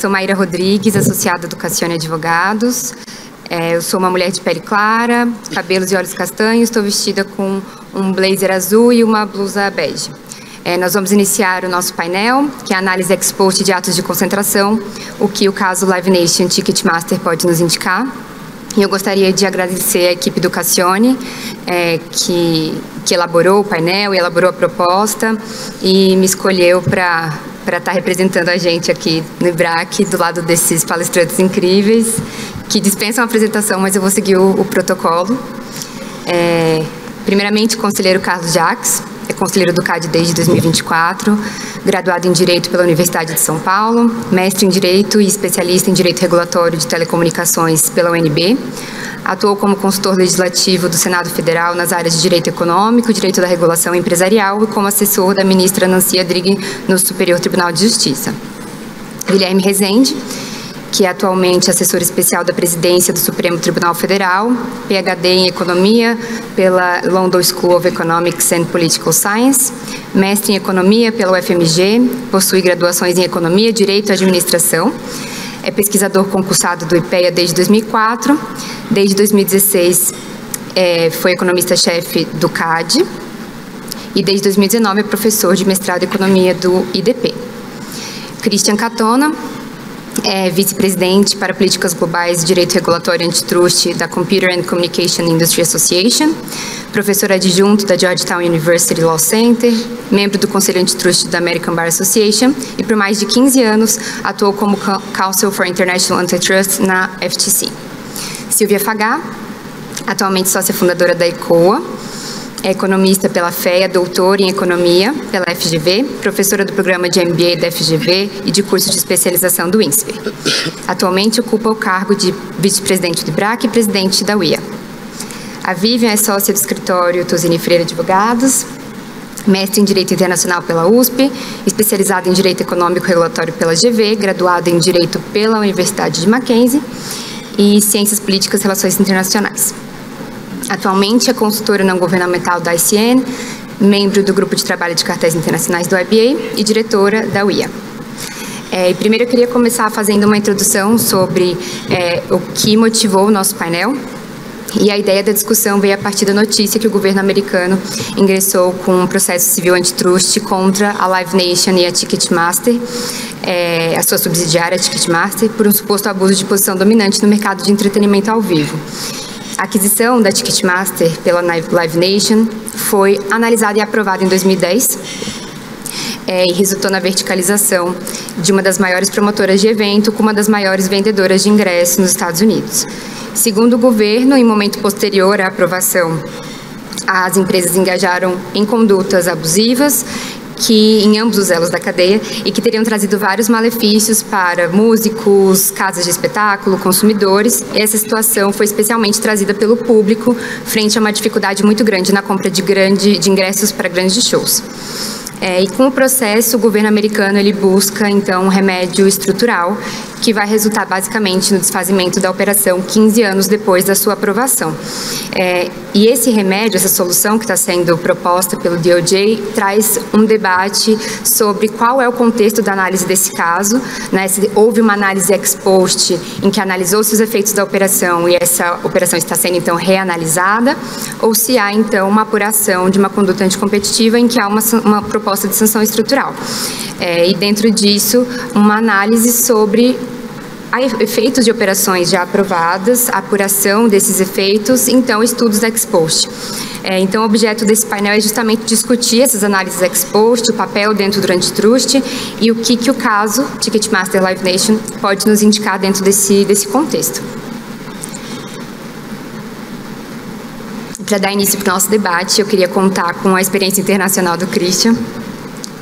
sou Maíra Rodrigues, associada do Cassione Advogados. Eu sou uma mulher de pele clara, cabelos e olhos castanhos, estou vestida com um blazer azul e uma blusa bege. Nós vamos iniciar o nosso painel, que é a análise ex post de atos de concentração, o que o caso Live Nation Ticketmaster pode nos indicar. E eu gostaria de agradecer a equipe do Cassione, que elaborou o painel, elaborou a proposta e me escolheu para estar representando a gente aqui no IBRAC, do lado desses palestrantes incríveis, que dispensam a apresentação, mas eu vou seguir o protocolo. Primeiramente, o conselheiro Carlos Jacques, é conselheiro do CAD desde 2024, graduado em Direito pela Universidade de São Paulo, mestre em Direito e especialista em Direito Regulatório de Telecomunicações pela UNB. Atuou como consultor legislativo do Senado Federal nas áreas de Direito Econômico, Direito da Regulação Empresarial e como assessor da ministra Nancy Andrighi no Superior Tribunal de Justiça. Guilherme Rezende, que é atualmente assessor especial da presidência do Supremo Tribunal Federal, PhD em Economia pela London School of Economics and Political Science, mestre em Economia pela UFMG, possui graduações em Economia, Direito e Administração, é pesquisador concursado do IPEA desde 2004, desde 2016 foi economista-chefe do CAD e desde 2019 é professor de mestrado em Economia do IDP. Christian Catona, é vice-presidente para políticas globais de direito regulatório e antitrust da Computer and Communication Industry Association, professor adjunto da Georgetown University Law Center, membro do Conselho Antitrust da American Bar Association e por mais de 15 anos atuou como Counsel for International Antitrust na FTC. Silvia Fagá, atualmente sócia fundadora da ECOA, é economista pela FEA, doutora em Economia pela FGV, professora do programa de MBA da FGV e de curso de especialização do INSPER. Atualmente ocupa o cargo de vice-presidente do IBRAC e presidente da UIA. A Vivian é sócia do escritório Tosini Freire Advogados, mestre em Direito Internacional pela USP, especializada em Direito Econômico e Regulatório pela GV, graduada em Direito pela Universidade de Mackenzie e Ciências Políticas e Relações Internacionais. Atualmente é consultora não governamental da ICN, membro do Grupo de Trabalho de Cartéis Internacionais do IBA e diretora da UIA. Primeiro eu queria começar fazendo uma introdução sobre o que motivou o nosso painel. E a ideia da discussão veio a partir da notícia que o governo americano ingressou com um processo civil antitrust contra a Live Nation e a Ticketmaster, a sua subsidiária Ticketmaster, por um suposto abuso de posição dominante no mercado de entretenimento ao vivo. A aquisição da Ticketmaster pela Live Nation foi analisada e aprovada em 2010 e resultou na verticalização de uma das maiores promotoras de evento com uma das maiores vendedoras de ingressos nos Estados Unidos. Segundo o governo, em momento posterior à aprovação, as empresas engajaram em condutas abusivas em ambos os elos da cadeia e que teriam trazido vários malefícios para músicos, casas de espetáculo, consumidores. E essa situação foi especialmente trazida pelo público frente a uma dificuldade muito grande na compra de ingressos para grandes shows. E com o processo, o governo americano busca, então, um remédio estrutural que vai resultar basicamente no desfazimento da operação 15 anos depois da sua aprovação. E esse remédio, essa solução que está sendo proposta pelo DOJ, traz um debate sobre qual é o contexto da análise desse caso, né? Se houve uma análise ex post em que analisou-se os efeitos da operação e essa operação está sendo, então, reanalisada, ou se há, então, uma apuração de uma conduta anticompetitiva em que há uma proposta de sanção estrutural. E dentro disso, uma análise sobre efeitos de operações já aprovadas, a apuração desses efeitos, então estudos ex post. Então o objeto desse painel é justamente discutir essas análises ex post, o papel dentro do antitrust e o que o caso Ticketmaster Live Nation pode nos indicar dentro desse contexto. Para dar início para o nosso debate, eu queria contar com a experiência internacional do Christian,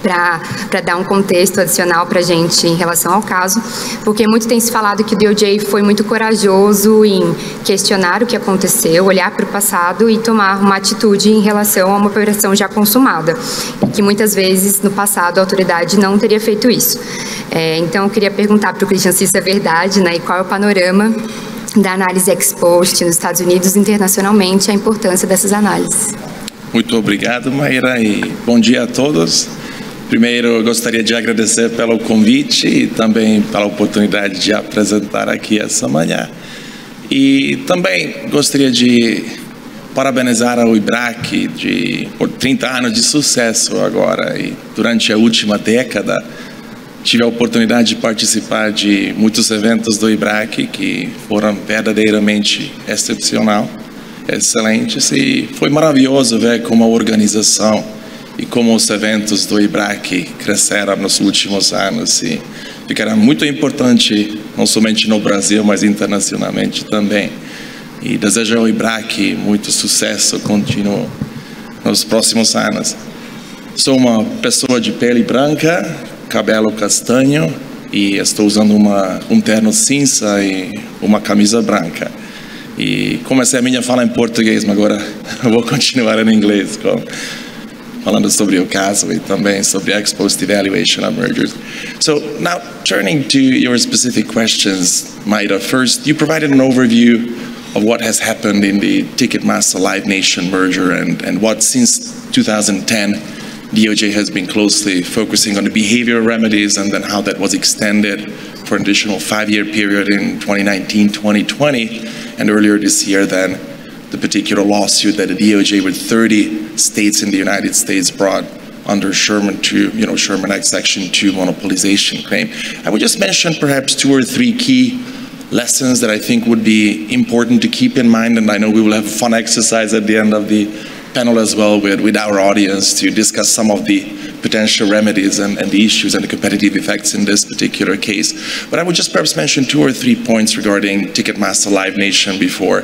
para dar um contexto adicional para a gente em relação ao caso, porque muito tem se falado que o DOJ foi muito corajoso em questionar o que aconteceu, olhar para o passado e tomar uma atitude em relação a uma operação já consumada, e que muitas vezes no passado a autoridade não teria feito isso. Então eu queria perguntar para o Christian se isso é verdade, né, e qual é o panorama da análise ex post nos Estados Unidos e internacionalmente, a importância dessas análises. Muito obrigado, Maíra, e bom dia a todos. Primeiro, eu gostaria de agradecer pelo convite e também pela oportunidade de apresentar aqui essa manhã. E também gostaria de parabenizar ao IBRAC por 30 anos de sucesso agora. E durante a última década, tive a oportunidade de participar de muitos eventos do IBRAC que foram verdadeiramente excelentes. E foi maravilhoso ver como a organização e como os eventos do IBRAC cresceram nos últimos anos e ficará muito importante, não somente no Brasil, mas internacionalmente também. E desejo ao IBRAC muito sucesso contínuo nos próximos anos. Sou uma pessoa de pele branca, cabelo castanho e estou usando um terno cinza e uma camisa branca. E comecei a minha fala em português, mas agora eu vou continuar em inglês, falando sobre o caso e também sobre ex post evaluation of mergers. So now turning to your specific questions, Maida, first you provided an overview of what has happened in the Ticketmaster Live Nation merger and what since 2010 DOJ has been closely focusing on the behavioral remedies and then how that was extended for an additional 5-year period in 2019-2020 and earlier this year then the particular lawsuit that the DOJ with 30 states in the United States brought under Sherman Act Section 2 monopolization claim. I would just mention perhaps 2 or 3 key lessons that I think would be important to keep in mind, and I know we will have a fun exercise at the end of the panel as well with our audience to discuss some of the potential remedies and the issues and the competitive effects in this particular case. But I would just perhaps mention 2 or 3 points regarding Ticketmaster Live Nation before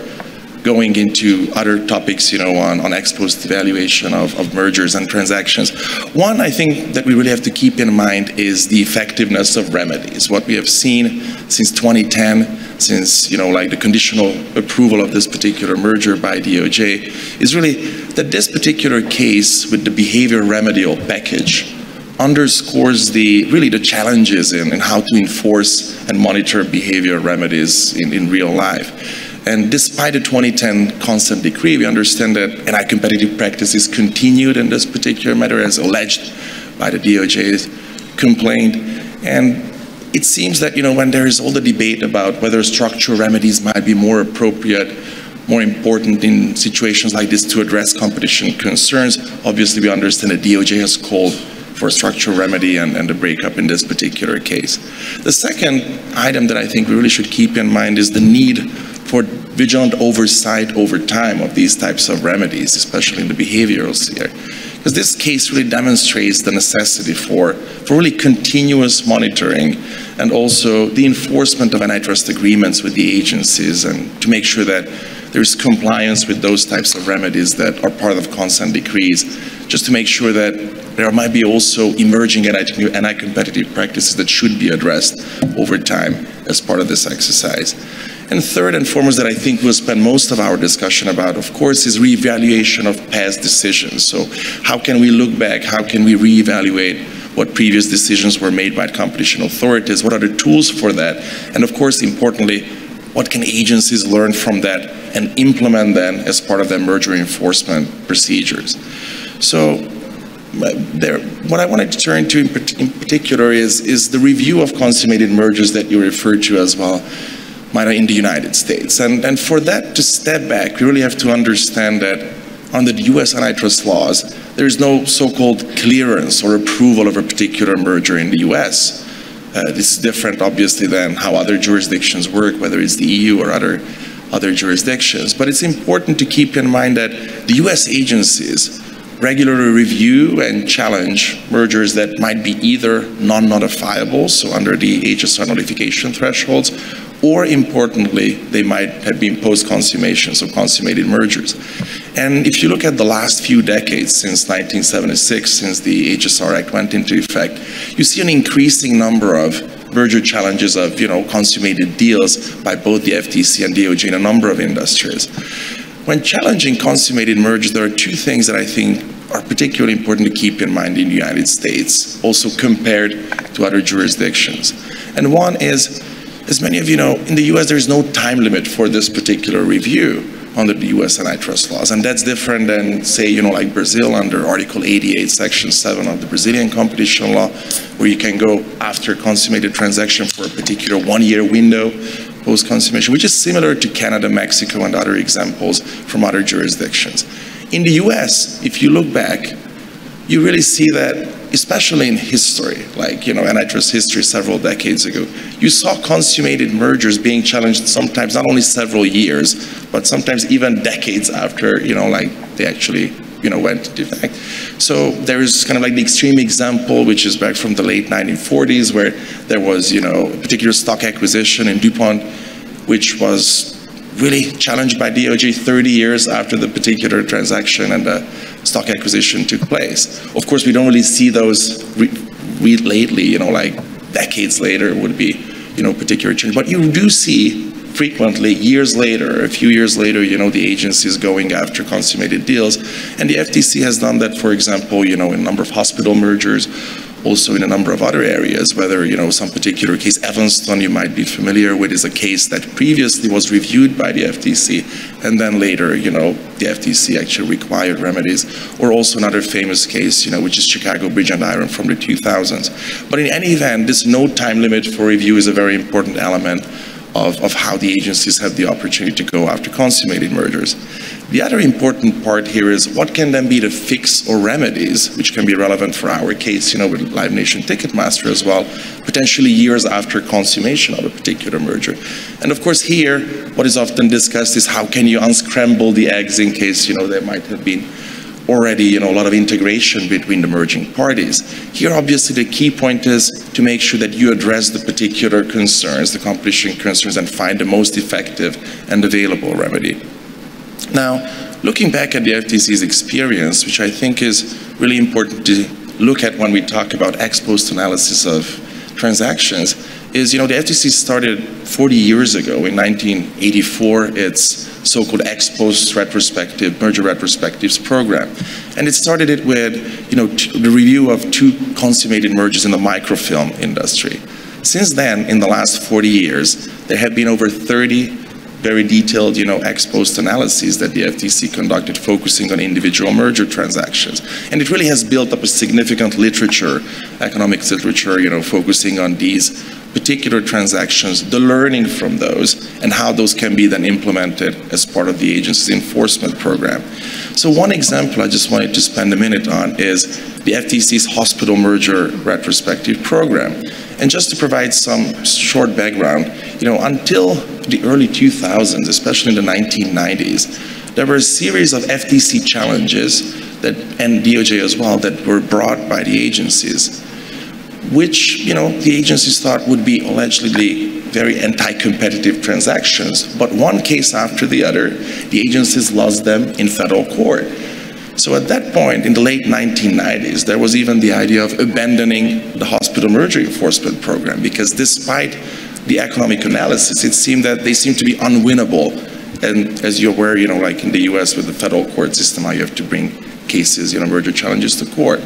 going into other topics, on ex post evaluation of mergers and transactions. One, I think that we really have to keep in mind is the effectiveness of remedies. What we have seen since 2010, since, the conditional approval of this particular merger by DOJ, is really that this particular case with the behavior remedial package underscores the challenges in how to enforce and monitor behavior remedies in real life. And despite the 2010 consent decree, we understand that anti-competitive practices continued in this particular matter as alleged by the DOJ's complaint. And it seems that, when there is all the debate about whether structural remedies might be more appropriate, more important in situations like this to address competition concerns, obviously we understand that DOJ has called for a structural remedy and the breakup in this particular case. The second item that I think we really should keep in mind is the need for vigilant oversight over time of these types of remedies, especially in the behavioral sphere. Because this case really demonstrates the necessity for really continuous monitoring and also the enforcement of antitrust agreements with the agencies and to make sure that there's compliance with those types of remedies that are part of consent decrees, just to make sure that there might be also emerging anti-competitive practices that should be addressed over time as part of this exercise. And third and foremost that I think we'll spend most of our discussion about, of course, is reevaluation of past decisions. So how can we look back? How can we reevaluate what previous decisions were made by competition authorities? What are the tools for that? And of course, importantly, what can agencies learn from that and implement then as part of their merger enforcement procedures? So what I wanted to turn to in particular is the review of consummated mergers that you referred to as well, Maida, in the United States. And for that to step back, we really have to understand that under the US antitrust laws, there is no so-called clearance or approval of a particular merger in the US. This is different, obviously, than how other jurisdictions work, whether it's the EU or other jurisdictions. But it's important to keep in mind that the US agencies regularly review and challenge mergers that might be either non-notifiable, so under the HSR notification thresholds, or importantly, they might have been post-consummation, so consummated mergers. And if you look at the last few decades, since 1976, since the HSR Act went into effect, you see an increasing number of merger challenges of, consummated deals by both the FTC and DOJ in a number of industries. When challenging consummated mergers, there are 2 things that I think are particularly important to keep in mind in the United States, also compared to other jurisdictions. And one is, as many of you know, in the US there is no time limit for this particular review. under the US antitrust laws. And that's different than, say, like Brazil under Article 88, Section 7 of the Brazilian competition law, where you can go after consummated transaction for a particular one-year window post-consummation, which is similar to Canada, Mexico, and other examples from other jurisdictions. In the US, if you look back, you really see that, especially in history, like, antitrust history several decades ago, you saw consummated mergers being challenged sometimes not only several years, but sometimes even decades after, like they actually, went into effect. So there is kind of like the extreme example, which is back from the late 1940s, where there was, a particular stock acquisition in DuPont, which was really challenged by DOJ 30 years after the particular transaction and the stock acquisition took place. Of course, we don't really see those read lately, like decades later would be, particular change. But you do see frequently, years later, a few years later, the agency is going after consummated deals. And the FTC has done that, for example, in a number of hospital mergers, also in a number of other areas, whether, some particular case, Evanston, you might be familiar with, is a case that previously was reviewed by the FTC, and then later, the FTC actually required remedies, or also another famous case, which is Chicago Bridge and Iron from the 2000s. But in any event, this no time limit for review is a very important element of how the agencies have the opportunity to go after consummated mergers. The other important part here is what can then be the fix or remedies, which can be relevant for our case, with Live Nation Ticketmaster as well, potentially years after consummation of a particular merger. And of course here, what is often discussed is how can you unscramble the eggs in case, there might have been already, a lot of integration between the merging parties. Here, obviously, the key point is to make sure that you address the particular concerns, the competition concerns, and find the most effective and available remedy. Now, looking back at the FTC's experience, which I think is really important to look at when we talk about ex post analysis of transactions, is, the FTC started 40 years ago, in 1984, its so-called ex post retrospective, merger retrospectives program. And it started it with, the review of 2 consummated mergers in the microfilm industry. Since then, in the last 40 years, there have been over 30 very detailed, ex post analyses that the FTC conducted focusing on individual merger transactions. And it really has built up a significant literature, economics literature, focusing on these particular transactions, the learning from those, and how those can be then implemented as part of the agency's enforcement program. So one example I just wanted to spend a minute on is the FTC's hospital merger retrospective program. And just to provide some short background, until the early 2000s, especially in the 1990s, there were a series of FTC challenges and DOJ as well, that were brought by the agencies, which, the agencies thought would be allegedly very anti-competitive transactions. But one case after the other, the agencies lost them in federal court. So at that point, in the late 1990s, there was even the idea of abandoning the hospital merger enforcement program, because despite the economic analysis, it seemed that they seemed to be unwinnable. And as you're aware, like in the US with the federal court system, how you have to bring cases, merger challenges to court.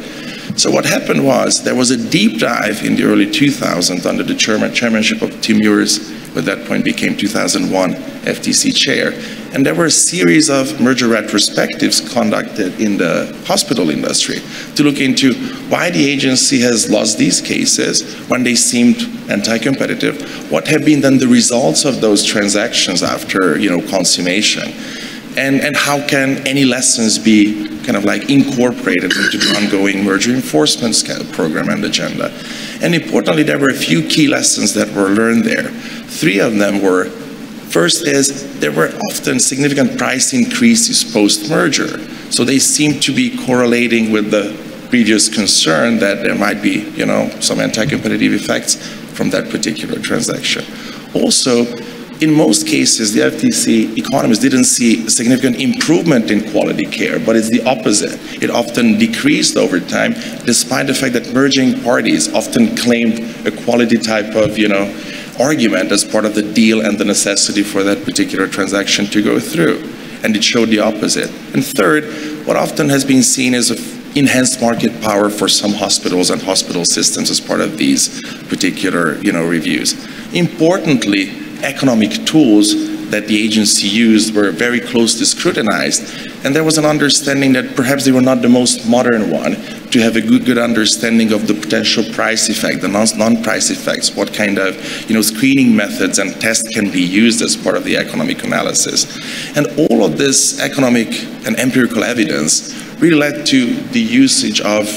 So what happened was there was a deep dive in the early 2000s under the chairmanship of Tim Uris, who at that point became 2001 FTC chair. And there were a series of merger retrospectives conducted in the hospital industry to look into why the agency has lost these cases when they seemed anti-competitive, what have been then the results of those transactions after, consummation, and how can any lessons be kind of like incorporated into the ongoing merger enforcement program and agenda. And importantly, there were a few key lessons that were learned there. 3 of them were, first is, there were often significant price increases post-merger. So they seem to be correlating with the previous concern that there might be, some anti-competitive effects from that particular transaction. Also, in most cases, the FTC economists didn't see a significant improvement in quality care, but it's the opposite. It often decreased over time, despite the fact that merging parties often claimed a quality type of, argument as part of the deal and the necessity for that particular transaction to go through. And it showed the opposite. And third, what often has been seen is enhanced market power for some hospitals and hospital systems as part of these particular, reviews. Importantly, economic tools that the agency used were very closely scrutinized, and there was an understanding that perhaps they were not the most modern one to have a good understanding of the potential price effect, the non-price effects, what kind of screening methods and tests can be used as part of the economic analysis. And all of this economic and empirical evidence really led to the usage of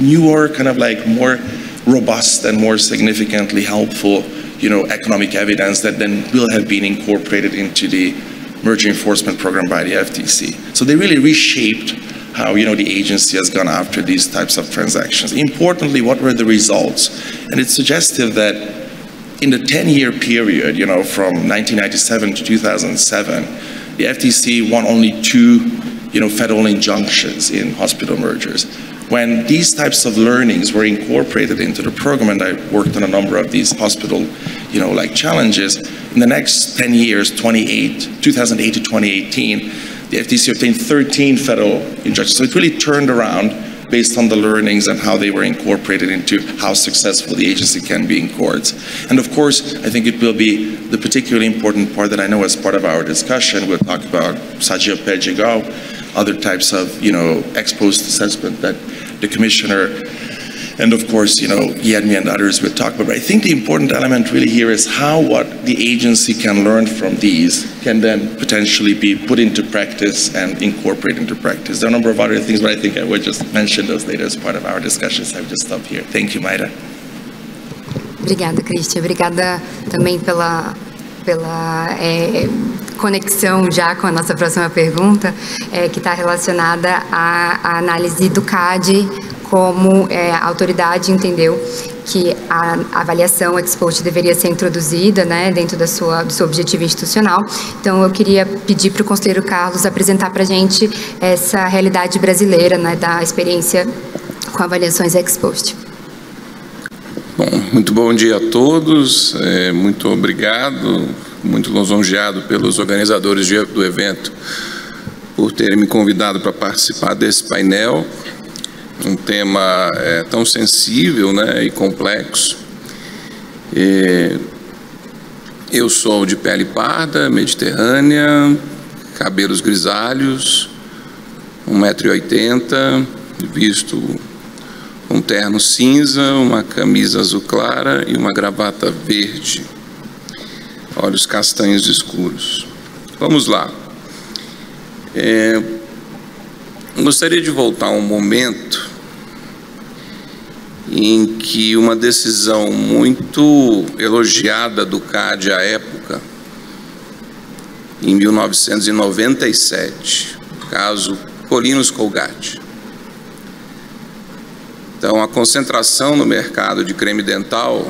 newer, kind of like more robust and more significantly helpful economic evidence that then will have been incorporated into the merger enforcement program by the FTC. So they really reshaped how the agency has gone after these types of transactions. Importantly, what were the results? And it's suggestive that in the 10-year period, from 1997 to 2007, the FTC won only 2 federal injunctions in hospital mergers. When these types of learnings were incorporated into the program, and I worked on a number of these hospital, challenges, in the next 10 years, 2008 to 2018, the FTC obtained 13 federal injunctions. So it really turned around based on the learnings and how they were incorporated into how successful the agency can be in courts. And of course, I think it will be the particularly important part that I know as part of our discussion. We'll talk about Sajio Pedregal, other types of, ex post assessment that the commissioner, and of course, Guilherme and others will talk about. But I think the important element really here is how what the agency can learn from these can then potentially be put into practice and incorporated into practice. There are a number of other things, but I think I would just mention those later as part of our discussions. I've just stopped here. Thank you, Mayra. Obrigada, Christian. Obrigada também pela conexão já com a nossa próxima pergunta, que está relacionada à análise do CAD, como a autoridade entendeu que a avaliação ex post deveria ser introduzida, dentro do seu objetivo institucional. Então, eu queria pedir para o conselheiro Carlos apresentar para a gente essa realidade brasileira, da experiência com avaliações ex post. Bom, muito bom dia a todos, muito obrigado, muito lisonjeado pelos organizadores do evento por terem me convidado para participar desse painel, um tema tão sensível e complexo. Eu sou de pele parda, mediterrânea, cabelos grisalhos, 1,80 m, visto um terno cinza, uma camisa azul clara e uma gravata verde, olhos castanhos escuros. Vamos lá. Gostaria de voltar a um momento em que uma decisão muito elogiada do CAD à época, em 1997, caso Colinos-Colgate. Então, a concentração no mercado de creme dental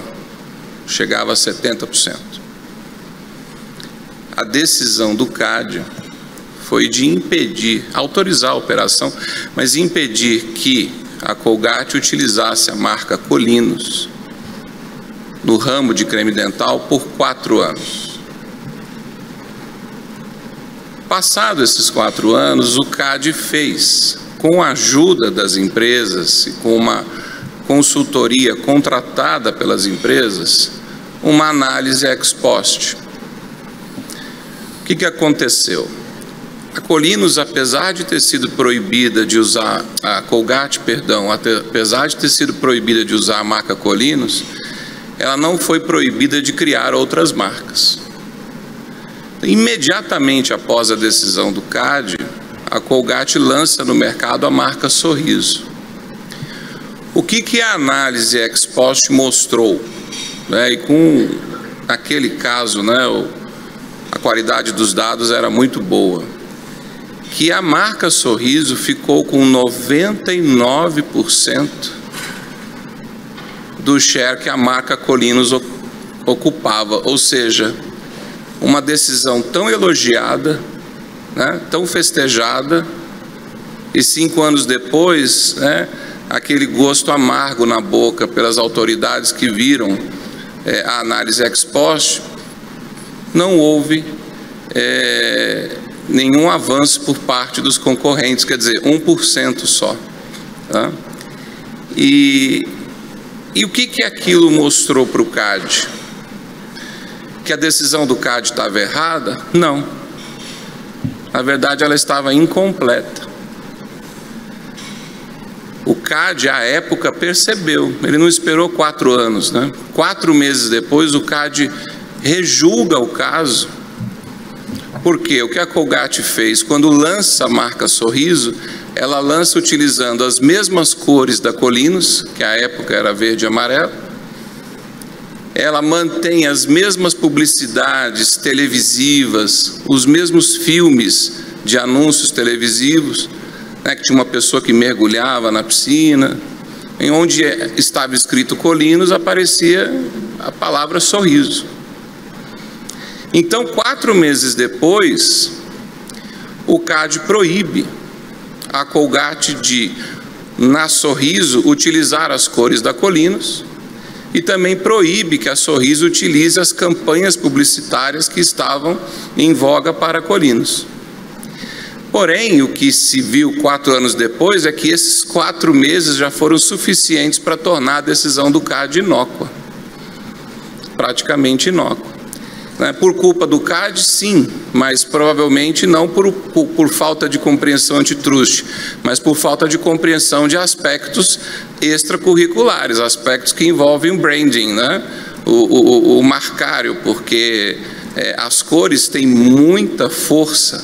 chegava a 70%. A decisão do CAD foi de impedir, autorizar a operação, mas impedir que a Colgate utilizasse a marca Colinos no ramo de creme dental por 4 anos. Passados esses 4 anos, o CAD fez, com a ajuda das empresas e com uma consultoria contratada pelas empresas, uma análise ex post. O que aconteceu? A Colinos, apesar de ter sido proibida de usar, a Colgate, perdão, apesar de ter sido proibida de usar a marca Colinos, ela não foi proibida de criar outras marcas. Imediatamente após a decisão do CAD, a Colgate lança no mercado a marca Sorriso. O que a análise ex post mostrou? E com aquele caso, a qualidade dos dados era muito boa. Que a marca Sorriso ficou com 99% do share que a marca Colinos ocupava, ou seja, uma decisão tão elogiada, tão festejada, e 5 anos depois, aquele gosto amargo na boca pelas autoridades que viram a análise ex post, não houve nenhum avanço por parte dos concorrentes, quer dizer, 1% só. E o que aquilo mostrou para o CAD? que a decisão do CAD estava errada? Não. Na verdade, ela estava incompleta. O CAD, à época, percebeu. Ele não esperou 4 anos, né? 4 meses depois, o CAD rejulga o caso. Porque o que a Colgate fez? Quando lança a marca Sorriso, ela lança utilizando as mesmas cores da Colinos, que à época era verde e amarelo. Ela mantém as mesmas publicidades televisivas, os mesmos filmes de anúncios televisivos, né, que tinha uma pessoa que mergulhava na piscina, em onde estava escrito Colinos, aparecia a palavra Sorriso. Então, 4 meses depois, o CAD proíbe a Colgate de, na Sorriso, utilizar as cores da Colinos, e também proíbe que a Sorriso utilize as campanhas publicitárias que estavam em voga para Colinos. Porém, o que se viu 4 anos depois é que esses 4 meses já foram suficientes para tornar a decisão do CAD inócua, praticamente inócua. Por culpa do CAD, sim, mas provavelmente não por falta de compreensão antitruste, mas por falta de compreensão de aspectos extracurriculares, aspectos que envolvem o branding, né? o marcário, porque as cores têm muita força,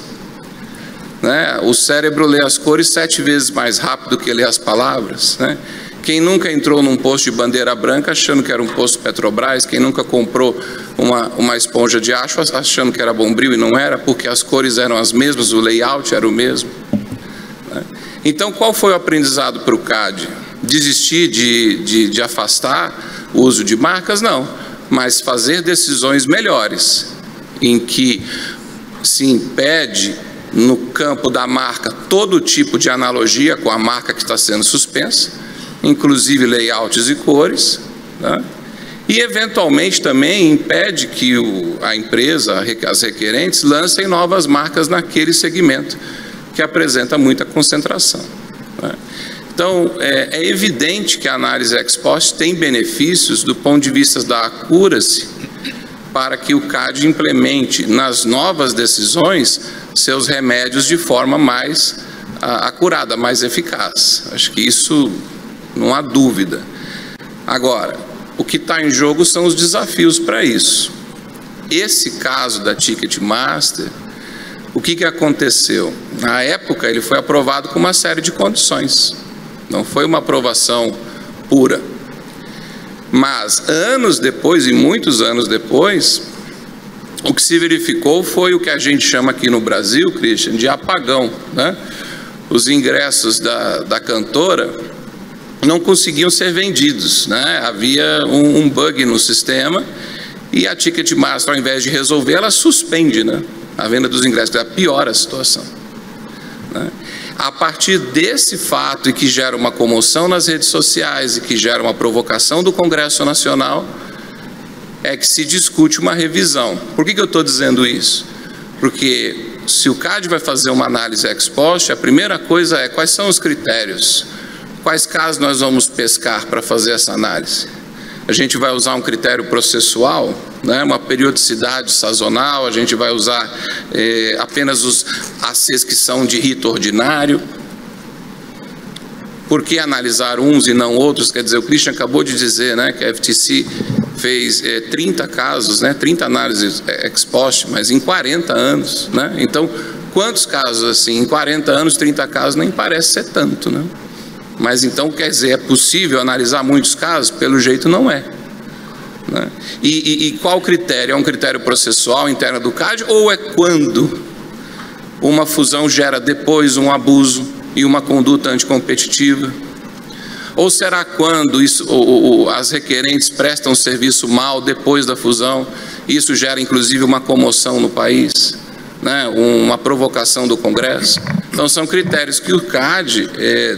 né? O cérebro lê as cores 7 vezes mais rápido que lê as palavras, né? Quem nunca entrou num posto de bandeira branca achando que era um posto Petrobras, quem nunca comprou uma esponja de acho achando que era Bombril e não era, porque as cores eram as mesmas, o layout era o mesmo, né? Então, qual foi o aprendizado para o CAD? Desistir de afastar o uso de marcas? Não, mas fazer decisões melhores, em que se impede no campo da marca todo tipo de analogia com a marca que está sendo suspensa, inclusive layouts e cores, né? E eventualmente também impede que a empresa, as requerentes, lancem novas marcas naquele segmento que apresenta muita concentração, né? Então, é evidente que a análise ex post tem benefícios do ponto de vista da accuracy, para que o CAD implemente nas novas decisões seus remédios de forma mais acurada, mais eficaz. Acho que isso não há dúvida. Agora, o que está em jogo são os desafios para isso. Esse caso da Ticketmaster, o que aconteceu? Na época, ele foi aprovado com uma série de condições. Não foi uma aprovação pura. Mas, anos depois, e muitos anos depois, o que se verificou foi o que a gente chama aqui no Brasil, Christian, de apagão, né? Os ingressos da cantora não conseguiam ser vendidos, né? Havia um bug no sistema e a Ticketmaster, ao invés de resolver, ela suspende, né, a venda dos ingressos, ela piora a situação, né? A partir desse fato, e que gera uma comoção nas redes sociais e que gera uma provocação do Congresso Nacional, é que se discute uma revisão. Por que eu estou dizendo isso? Porque se o CAD vai fazer uma análise ex post, a primeira coisa é quais são os critérios, quais casos nós vamos pescar para fazer essa análise. A gente vai usar um critério processual, né, uma periodicidade sazonal, a gente vai usar apenas os ACs que são de rito ordinário. Por que analisar uns e não outros? Quer dizer, o Christian acabou de dizer, né, que a FTC fez 30 casos, né, 30 análises ex post, mas em 40 anos. Né? Então, quantos casos assim? Em 40 anos, 30 casos nem parece ser tanto, né? Mas então, quer dizer, é possível analisar muitos casos? Pelo jeito não é, né? E qual critério? É um critério processual interno do CAD ou é quando uma fusão gera depois um abuso e uma conduta anticompetitiva? Ou será quando as requerentes prestam serviço mal depois da fusão, e isso gera inclusive uma comoção no país, né, uma provocação do Congresso? Então são critérios que o CAD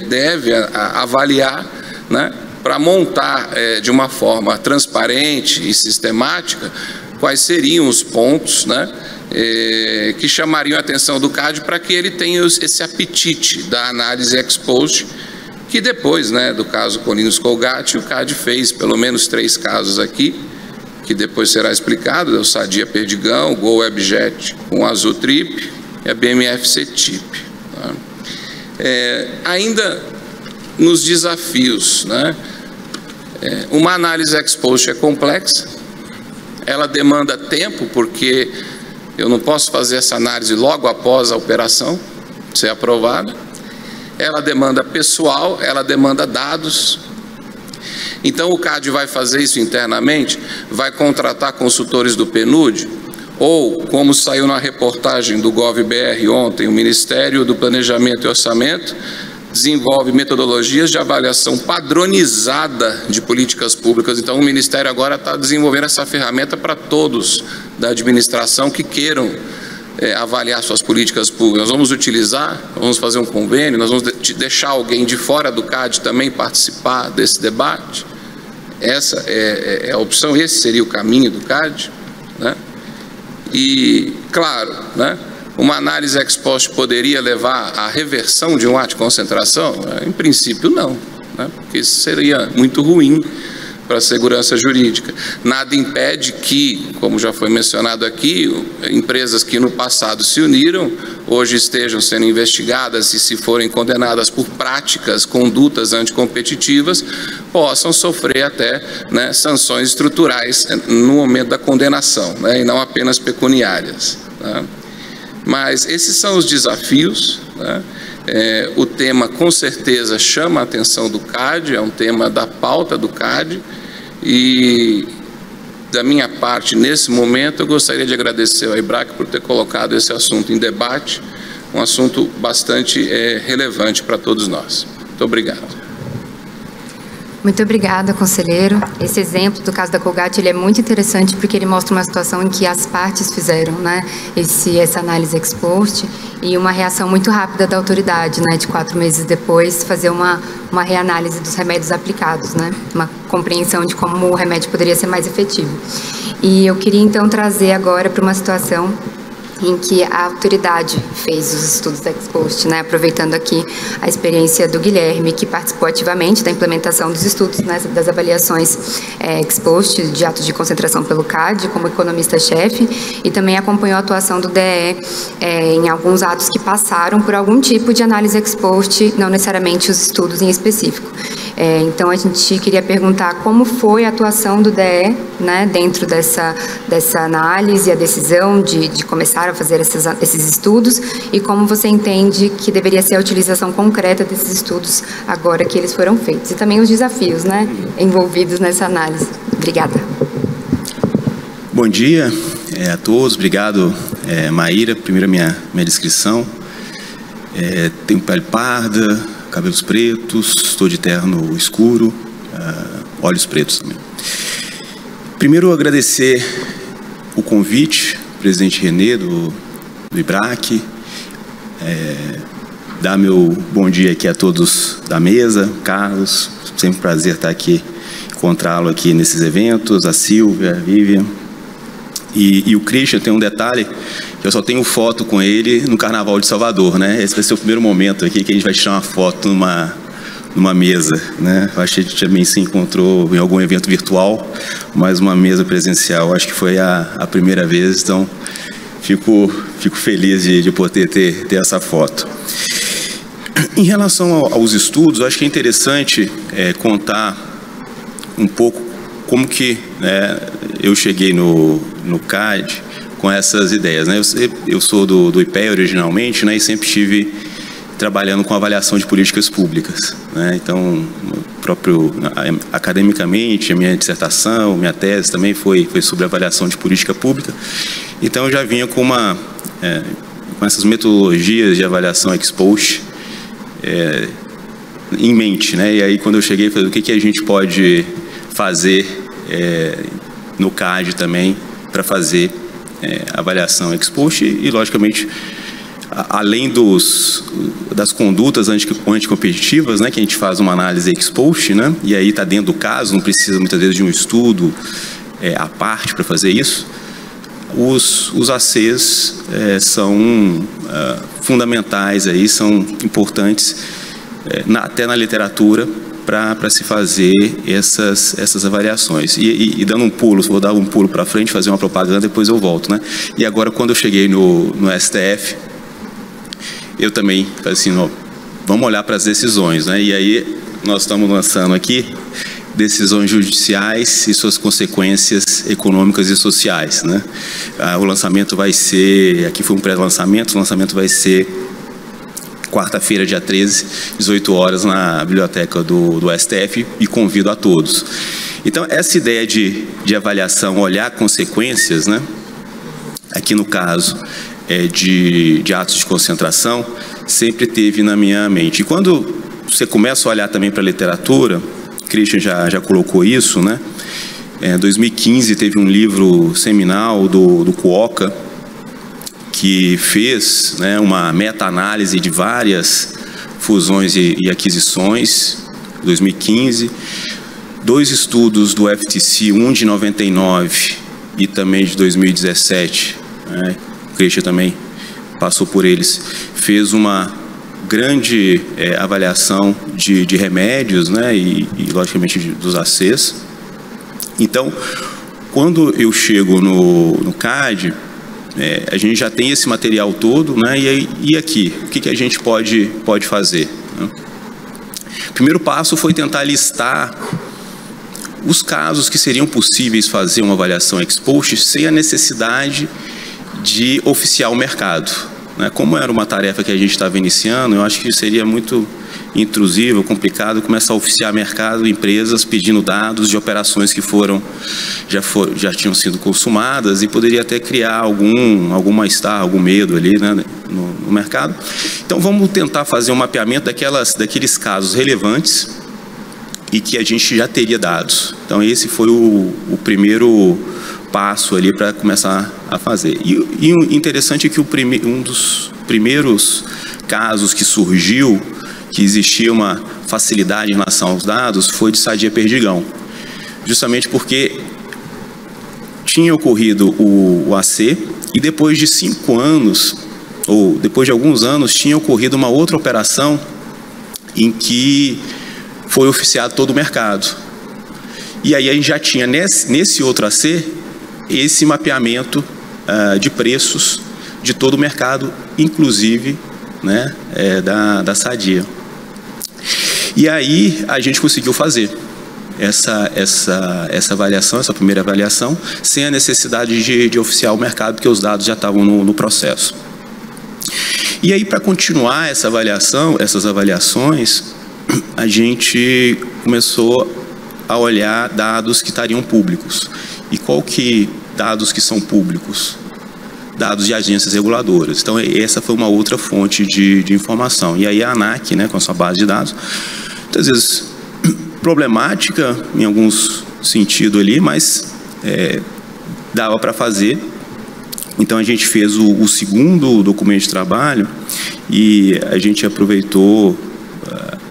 deve avaliar, né, para montar de uma forma transparente e sistemática quais seriam os pontos, né, que chamariam a atenção do CAD para que ele tenha esse apetite da análise ex post, que depois, né, do caso Colinos Colgate, o CAD fez pelo menos 3 casos aqui que depois será explicado, é o Sadia Perdigão, o Gol Webjet com o Azul Trip e a BMF CETIP. Tá? Ainda nos desafios, né? Uma análise ex post é complexa, ela demanda tempo, porque eu não posso fazer essa análise logo após a operação ser aprovada. Ela demanda pessoal, ela demanda dados. Então o CAD vai fazer isso internamente, vai contratar consultores do PNUD, ou, como saiu na reportagem do GovBR ontem, o Ministério do Planejamento e Orçamento desenvolve metodologias de avaliação padronizada de políticas públicas. Então o Ministério agora está desenvolvendo essa ferramenta para todos da administração que queiram avaliar suas políticas públicas. Nós vamos utilizar, vamos fazer um convênio, nós vamos deixar alguém de fora do CAD também participar desse debate. Essa é a opção, esse seria o caminho do CAD, né? E, claro, né, uma análise ex post poderia levar à reversão de um ato de concentração? Em princípio, não, né, porque isso seria muito ruim para a segurança jurídica. Nada impede que, como já foi mencionado aqui, empresas que no passado se uniram, hoje estejam sendo investigadas e, se forem condenadas por práticas, condutas anticompetitivas, possam sofrer até, né, sanções estruturais no momento da condenação, né, e não apenas pecuniárias. Né. Mas esses são os desafios, né. O tema com certeza chama a atenção do CAD, é um tema da pauta do CAD, e da minha parte, nesse momento, eu gostaria de agradecer ao IBRAC por ter colocado esse assunto em debate, um assunto bastante relevante para todos nós. Muito obrigado. Muito obrigada, conselheiro. Esse exemplo do caso da Colgate, ele é muito interessante porque ele mostra uma situação em que as partes fizeram, né, essa análise ex post, e uma reação muito rápida da autoridade, né, de 4 meses depois, fazer uma reanálise dos remédios aplicados, né, uma compreensão de como o remédio poderia ser mais efetivo. E eu queria, então, trazer agora para uma situação em que a autoridade fez os estudos ex post, né, aproveitando aqui a experiência do Guilherme, que participou ativamente da implementação dos estudos, né, das avaliações ex post de atos de concentração pelo CAD, como economista-chefe, e também acompanhou a atuação do DE em alguns atos que passaram por algum tipo de análise ex post, não necessariamente os estudos em específico. Então, a gente queria perguntar como foi a atuação do DE, né, dentro dessa análise, a decisão de começar a fazer esses estudos, e como você entende que deveria ser a utilização concreta desses estudos agora que eles foram feitos, e também os desafios, né, envolvidos nessa análise. Obrigada. Bom dia a todos, obrigado, Maíra, primeiro minha descrição. Tenho pele parda, cabelos pretos, estou de terno escuro, olhos pretos também. Primeiro, agradecer o convite, presidente Renê, do IBRAC, dar meu bom dia aqui a todos da mesa, Carlos, sempre um prazer estar aqui, encontrá-lo aqui nesses eventos, a Silvia, a Vivian, e o Christian. Tem um detalhe, que eu só tenho foto com ele no Carnaval de Salvador, né? Esse vai ser o primeiro momento aqui que a gente vai tirar uma foto numa mesa, né? Eu acho que a gente também se encontrou em algum evento virtual, mas uma mesa presencial, acho que foi a primeira vez, então fico feliz de poder ter essa foto. Em relação aos estudos, acho que é interessante contar um pouco como que, né, eu cheguei no CAD com essas ideias, né? Eu sou do IPEA originalmente, né, e sempre estive trabalhando com avaliação de políticas públicas, né? Então, academicamente, a minha dissertação, minha tese também foi sobre avaliação de política pública. Então, eu já vinha com essas metodologias de avaliação ex post em mente, né? E aí, quando eu cheguei, falei, o que a gente pode fazer no CAD também para fazer avaliação ex post e, logicamente, além das condutas anticompetitivas, né, que a gente faz uma análise ex post, né, e aí está dentro do caso, não precisa muitas vezes de um estudo à parte para fazer isso. Os ACs são fundamentais, aí, são importantes, até na literatura, para se fazer essas avaliações. E dando um pulo, vou dar um pulo para frente, fazer uma propaganda, depois eu volto, né? E agora, quando eu cheguei no STF, eu também falei assim, vamos olhar para as decisões, né? E aí nós estamos lançando aqui decisões judiciais e suas consequências econômicas e sociais, né? O lançamento vai ser, aqui foi um pré-lançamento, o lançamento vai ser quarta-feira, dia 13, 18 horas, na biblioteca do STF, e convido a todos. Então, essa ideia de avaliação, olhar consequências, né? Aqui no caso de atos de concentração, sempre teve na minha mente. E quando você começa a olhar também para a literatura, Christian já colocou isso, né? Em 2015 teve um livro seminal do Kuoka, que fez, né, uma meta-análise de várias fusões e aquisições, 2015. 2 estudos do FTC, um de 99 e também de 2017, né, o Christian também passou por eles, fez uma grande avaliação de remédios, né, e logicamente dos ACs. Então, quando eu chego no CAD, a gente já tem esse material todo, né? E aqui, o que a gente pode fazer, né? O primeiro passo foi tentar listar os casos que seriam possíveis fazer uma avaliação ex post sem a necessidade de oficiar o mercado, né? Como era uma tarefa que a gente estava iniciando, eu acho que seria muito intrusivo, complicado começar a oficiar mercado, empresas pedindo dados de operações que já tinham sido consumadas, e poderia até criar algum mal-estar, algum medo ali, né, no mercado. Então vamos tentar fazer um mapeamento daqueles casos relevantes e que a gente já teria dados. Então esse foi o primeiro passo ali para começar a fazer. E o interessante é que um dos primeiros casos que surgiu, que existia uma facilidade em relação aos dados, foi de Sadia Perdigão. Justamente porque tinha ocorrido o AC, e depois de 5 anos, ou depois de alguns anos, tinha ocorrido uma outra operação em que foi oficiado todo o mercado. E aí a gente já tinha nesse outro AC, esse mapeamento de preços de todo o mercado, inclusive, né, da Sadia. E aí a gente conseguiu fazer essa avaliação, essa primeira avaliação, sem a necessidade de oficiar o mercado, porque os dados já estavam no processo. E aí, para continuar essas avaliações, a gente começou a olhar dados que estariam públicos. E qual que dados que são públicos? Dados de agências reguladoras. Então, essa foi uma outra fonte de informação. E aí a ANAC, né, com a sua base de dados, muitas vezes problemática em alguns sentidos ali, mas dava para fazer. Então a gente fez o segundo documento de trabalho, e a gente aproveitou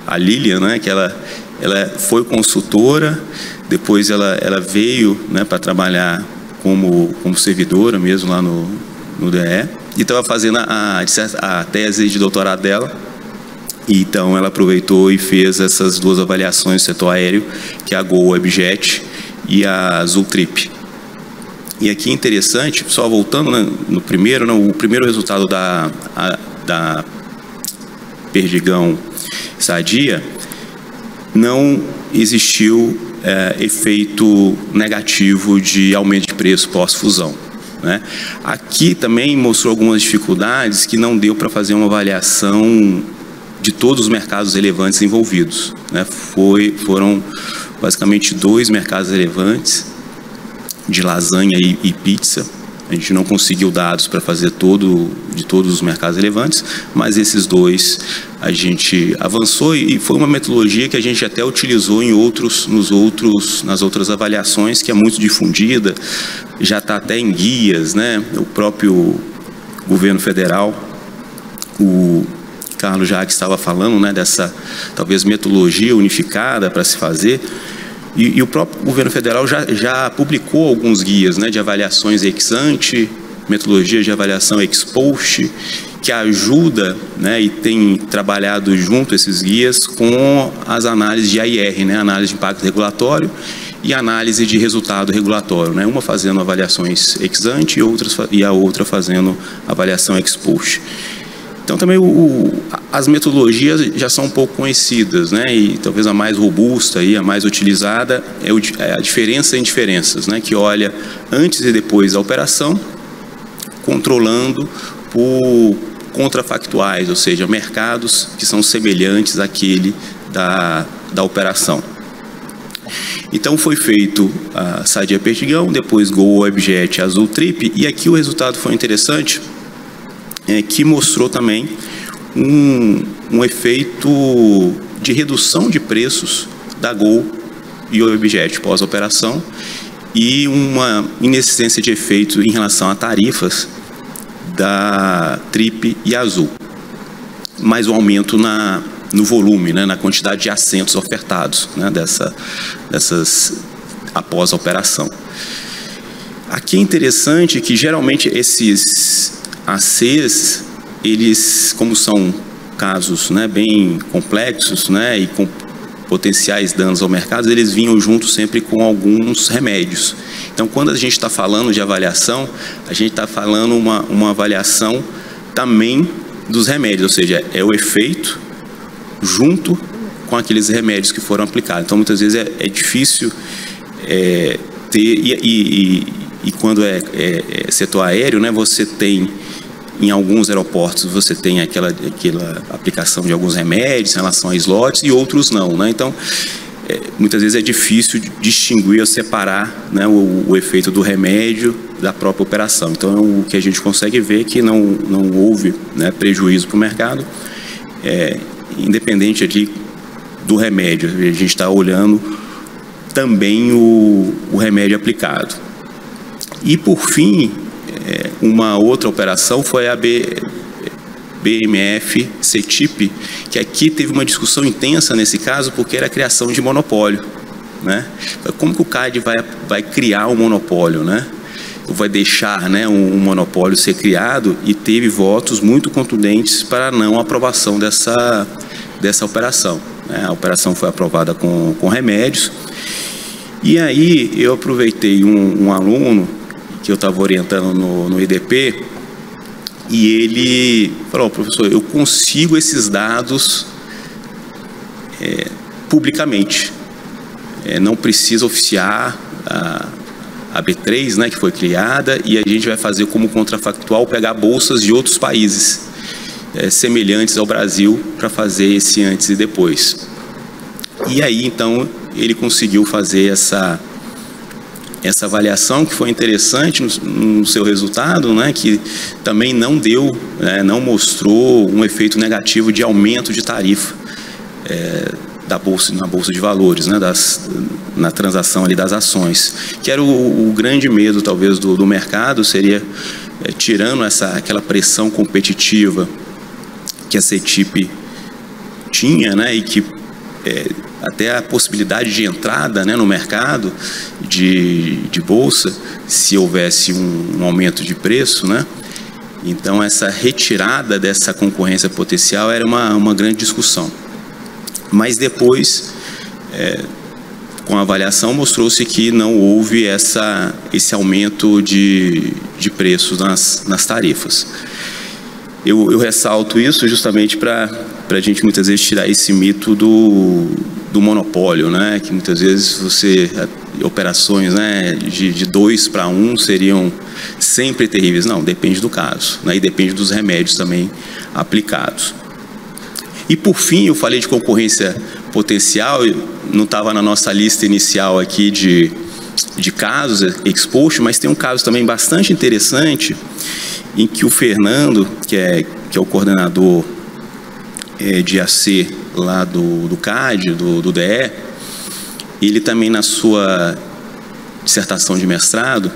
a Lilian, né, que ela foi consultora, depois ela veio, né, para trabalhar como servidora mesmo lá no DE, e estava fazendo a tese de doutorado dela. E então ela aproveitou e fez essas 2 avaliações do setor aéreo, que é a Gol Webjet e a Zultrip. E aqui é interessante, só voltando, né, o primeiro resultado da Perdigão Sadia, não existiu efeito negativo de aumento de preço pós-fusão, né? Aqui também mostrou algumas dificuldades que não deu para fazer uma avaliação de todos os mercados relevantes envolvidos, né? Foram basicamente 2 mercados relevantes, de lasanha e pizza. A gente não conseguiu dados para fazer de todos os mercados relevantes, mas esses 2 a gente avançou, e foi uma metodologia que a gente até utilizou nas outras avaliações, que é muito difundida, já está até em guias, né? O próprio governo federal, o Carlos Jacques estava falando, né, dessa talvez metodologia unificada para se fazer. E o próprio governo federal já publicou alguns guias, né, de avaliações ex ante, metodologia de avaliação ex post, que ajuda, né, e tem trabalhado junto esses guias com as análises de AIR, né, análise de impacto regulatório e análise de resultado regulatório, né, uma fazendo avaliações ex ante e a outra fazendo avaliação ex post. Então também as metodologias já são um pouco conhecidas, né, e talvez a mais robusta e a mais utilizada é a diferença em diferenças, né, que olha antes e depois da operação, controlando por contrafactuais, ou seja, mercados que são semelhantes àquele da operação. Então foi feito a Sadia Perdigão, depois Gol, Webjet, Azul Trip, e aqui o resultado foi interessante, que mostrou também um efeito de redução de preços da Gol e Webjet pós-operação e uma inexistência de efeito em relação a tarifas da Trip e Azul, mais um aumento no volume, né, na quantidade de assentos ofertados, né, dessas após a operação. Aqui é interessante que geralmente esses ACs, eles, como são casos, né, bem complexos, né, e com potenciais danos ao mercado, eles vinham juntos sempre com alguns remédios. Então, quando a gente está falando de avaliação, a gente está falando uma avaliação também dos remédios, ou seja, é o efeito junto com aqueles remédios que foram aplicados. Então, muitas vezes é difícil ter, e quando é setor aéreo, né, você tem, em alguns aeroportos, você tem aquela aplicação de alguns remédios em relação a slots e outros não, né? Então, muitas vezes é difícil distinguir ou separar, né, o efeito do remédio da própria operação. Então, o que a gente consegue ver é que não houve, né, prejuízo para o mercado, independente ali do remédio. A gente está olhando também o remédio aplicado. E, por fim, uma outra operação foi a BMF CETIP, que aqui teve uma discussão intensa nesse caso, porque era a criação de monopólio, né? Como que o CAD vai criar um monopólio, né? Ou vai deixar, né, um monopólio ser criado, e teve votos muito contundentes para a não aprovação dessa operação, né? A operação foi aprovada com remédios. E aí eu aproveitei um aluno que eu estava orientando no IDP, e ele falou: professor, eu consigo esses dados publicamente, não precisa oficiar a B3, né, que foi criada, e a gente vai fazer como contrafactual pegar bolsas de outros países semelhantes ao Brasil para fazer esse antes e depois. E aí, então, ele conseguiu fazer essa avaliação, que foi interessante no seu resultado, né, que também não deu, não mostrou um efeito negativo de aumento de tarifa na bolsa de valores, né, na transação ali das ações, que era o grande medo talvez do mercado, seria tirando aquela pressão competitiva que a CETIP tinha, né, e que até a possibilidade de entrada, né, no mercado de bolsa, se houvesse um aumento de preço, né? Então, essa retirada dessa concorrência potencial era uma grande discussão. Mas depois, com a avaliação, mostrou-se que não houve esse aumento de preços nas tarifas. Eu ressalto isso justamente para a gente muitas vezes tirar esse mito do monopólio, né? Que muitas vezes operações, né, de 2 para 1 seriam sempre terríveis. Não, depende do caso, né? E depende dos remédios também aplicados. E por fim, eu falei de concorrência potencial, não estava na nossa lista inicial aqui de casos exposto, mas tem um caso também bastante interessante em que o Fernando, que é o coordenador de AC lá do CAD, do DE, ele também, na sua dissertação de mestrado,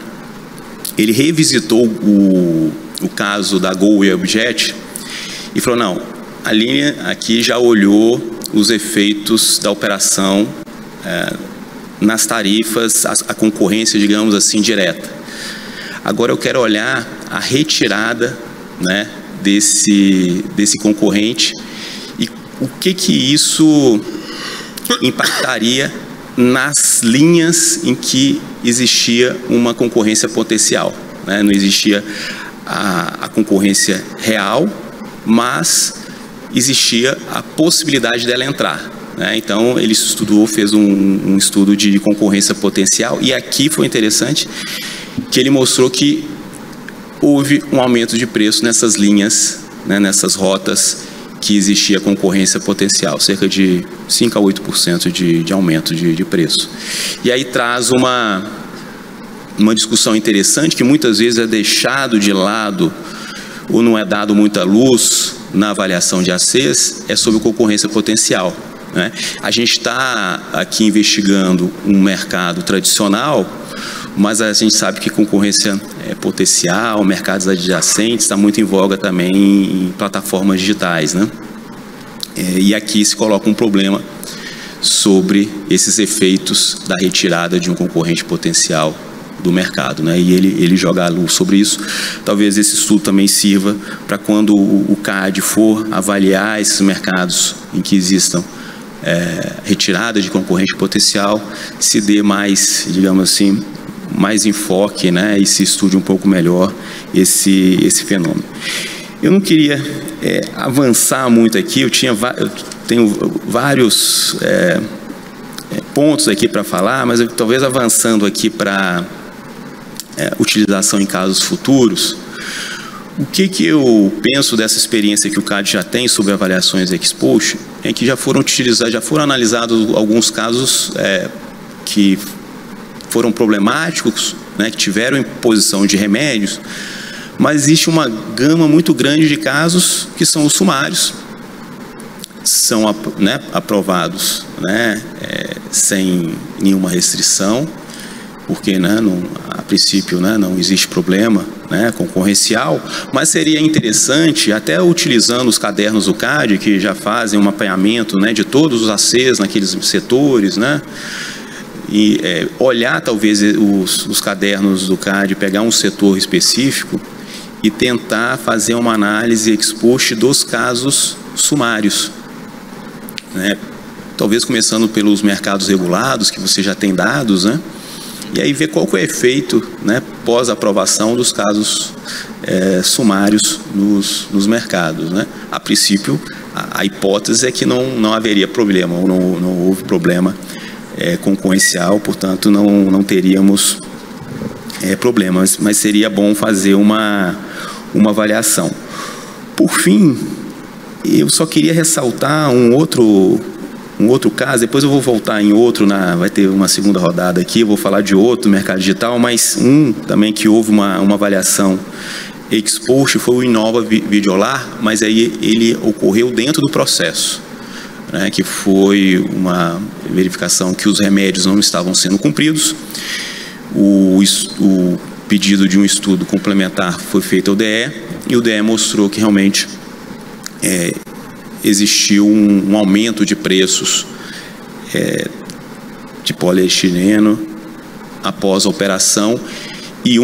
ele revisitou o caso da Gol e Webjet e falou: não, a linha aqui já olhou os efeitos da operação nas tarifas, a concorrência, digamos assim, direta. Agora eu quero olhar a retirada, né, desse concorrente e o que isso impactaria nas linhas em que existia uma concorrência potencial, né? Não existia a concorrência real, mas existia a possibilidade dela entrar, né? Então ele fez um estudo de concorrência potencial, e aqui foi interessante que ele mostrou que houve um aumento de preço nessas linhas, né, nessas rotas que existia concorrência potencial, cerca de 5 a 8% de aumento de preço. E aí traz uma discussão interessante que muitas vezes é deixado de lado ou não é dado muita luz na avaliação de ACs, é sobre concorrência potencial, né? A gente está aqui investigando um mercado tradicional, mas a gente sabe que concorrência potencial, mercados adjacentes, está muito em voga também em plataformas digitais, né? E aqui se coloca um problema sobre esses efeitos da retirada de um concorrente potencial do mercado, né? E ele joga a luz sobre isso. Talvez esse estudo também sirva para quando o CAD for avaliar esses mercados em que existam retirada de concorrente potencial, se dê mais, digamos assim, mais enfoque, né, e se estude um pouco melhor esse fenômeno. Eu não queria avançar muito aqui, eu tenho vários pontos aqui para falar, mas talvez avançando aqui para utilização em casos futuros, o que eu penso dessa experiência que o CAD já tem sobre avaliações ex post, é que já foram analisados alguns casos que foram problemáticos, né, que tiveram imposição de remédios, mas existe uma gama muito grande de casos que são os sumários, são aprovados, né, sem nenhuma restrição, porque, né, a princípio, né, não existe problema, né, concorrencial, mas seria interessante, até utilizando os cadernos do CAD, que já fazem um mapeamento, né, de todos os ACs naqueles setores, né, e olhar talvez os cadernos do CAD, pegar um setor específico e tentar fazer uma análise ex post dos casos sumários, né? Talvez começando pelos mercados regulados, que você já tem dados, né? E aí ver qual que é o efeito, né, pós-aprovação dos casos sumários nos mercados, né? A princípio, a hipótese é que não haveria problema, ou não houve problema concorrencial, portanto não teríamos problemas, mas seria bom fazer uma avaliação. Por fim, eu só queria ressaltar um outro caso, depois eu vou voltar em outro, vai ter uma segunda rodada aqui, eu vou falar de outro mercado digital, mas também que houve uma avaliação ex post foi o Inova Videolar, mas aí ele ocorreu dentro do processo, né, que foi uma verificação que os remédios não estavam sendo cumpridos. O pedido de um estudo complementar foi feito ao DE, e o DE mostrou que realmente existiu um aumento de preços de poliestireno após a operação, e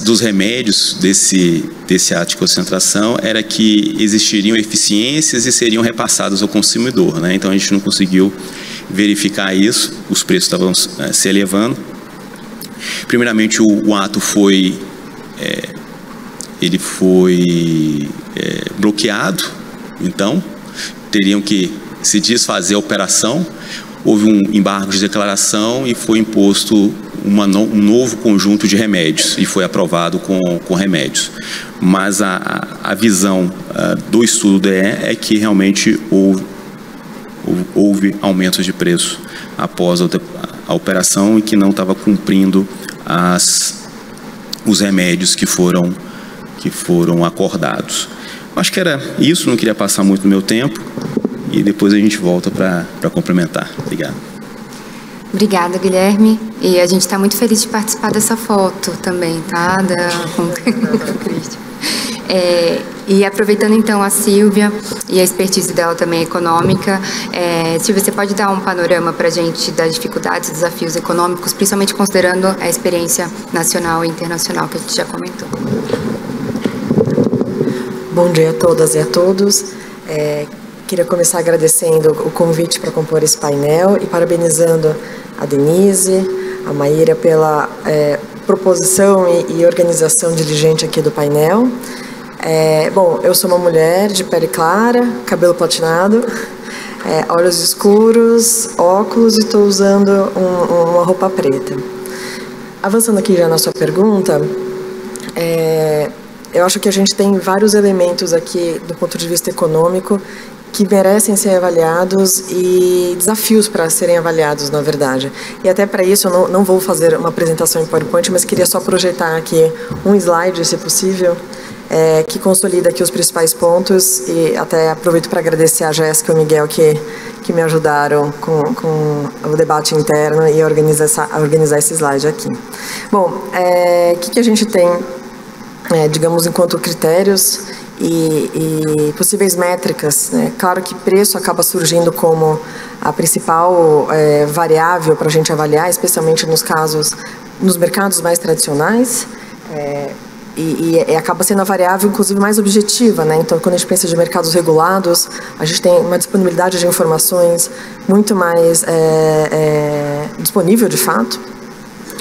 dos remédios desse ato de concentração era que existiriam eficiências e seriam repassadas ao consumidor, né? Então a gente não conseguiu verificar isso, os preços estavam se elevando. Primeiramente o ato foi bloqueado, então teriam que se desfazer a operação. Houve um embargo de declaração e foi imposto um novo conjunto de remédios e foi aprovado com remédios. Mas a visão do estudo DE é que realmente houve aumento de preço após a operação e que não estava cumprindo os remédios que foram acordados. Acho que era isso, não queria passar muito do meu tempo e depois a gente volta para complementar. Obrigado. Obrigada, Guilherme. E a gente está muito feliz de participar dessa foto também, tá? E aproveitando então a Silvia e a expertise dela também econômica, Silvia, você pode dar um panorama para a gente das dificuldades e desafios econômicos, principalmente considerando a experiência nacional e internacional que a gente já comentou? Bom dia a todas e a todos. Queria começar agradecendo o convite para compor esse painel e parabenizando a Denise, a Maíra pela proposição e organização diligente aqui do painel. Bom, eu sou uma mulher de pele clara, cabelo platinado, olhos escuros, óculos e estou usando uma roupa preta. Avançando aqui já na sua pergunta, eu acho que a gente tem vários elementos aqui do ponto de vista econômico que merecem ser avaliados e desafios para serem avaliados, na verdade. E até para isso eu não vou fazer uma apresentação em PowerPoint, mas queria só projetar aqui um slide, se possível, que consolida aqui os principais pontos, e até aproveito para agradecer a Jéssica e o Miguel que me ajudaram com o debate interno e a organizar esse slide aqui. Bom, o que a gente tem, digamos, enquanto critérios e possíveis métricas, né? Claro que preço acaba surgindo como a principal variável para a gente avaliar, especialmente nos mercados mais tradicionais, e acaba sendo a variável, inclusive, mais objetiva, né? Então, quando a gente pensa de mercados regulados, a gente tem uma disponibilidade de informações muito mais disponível, de fato.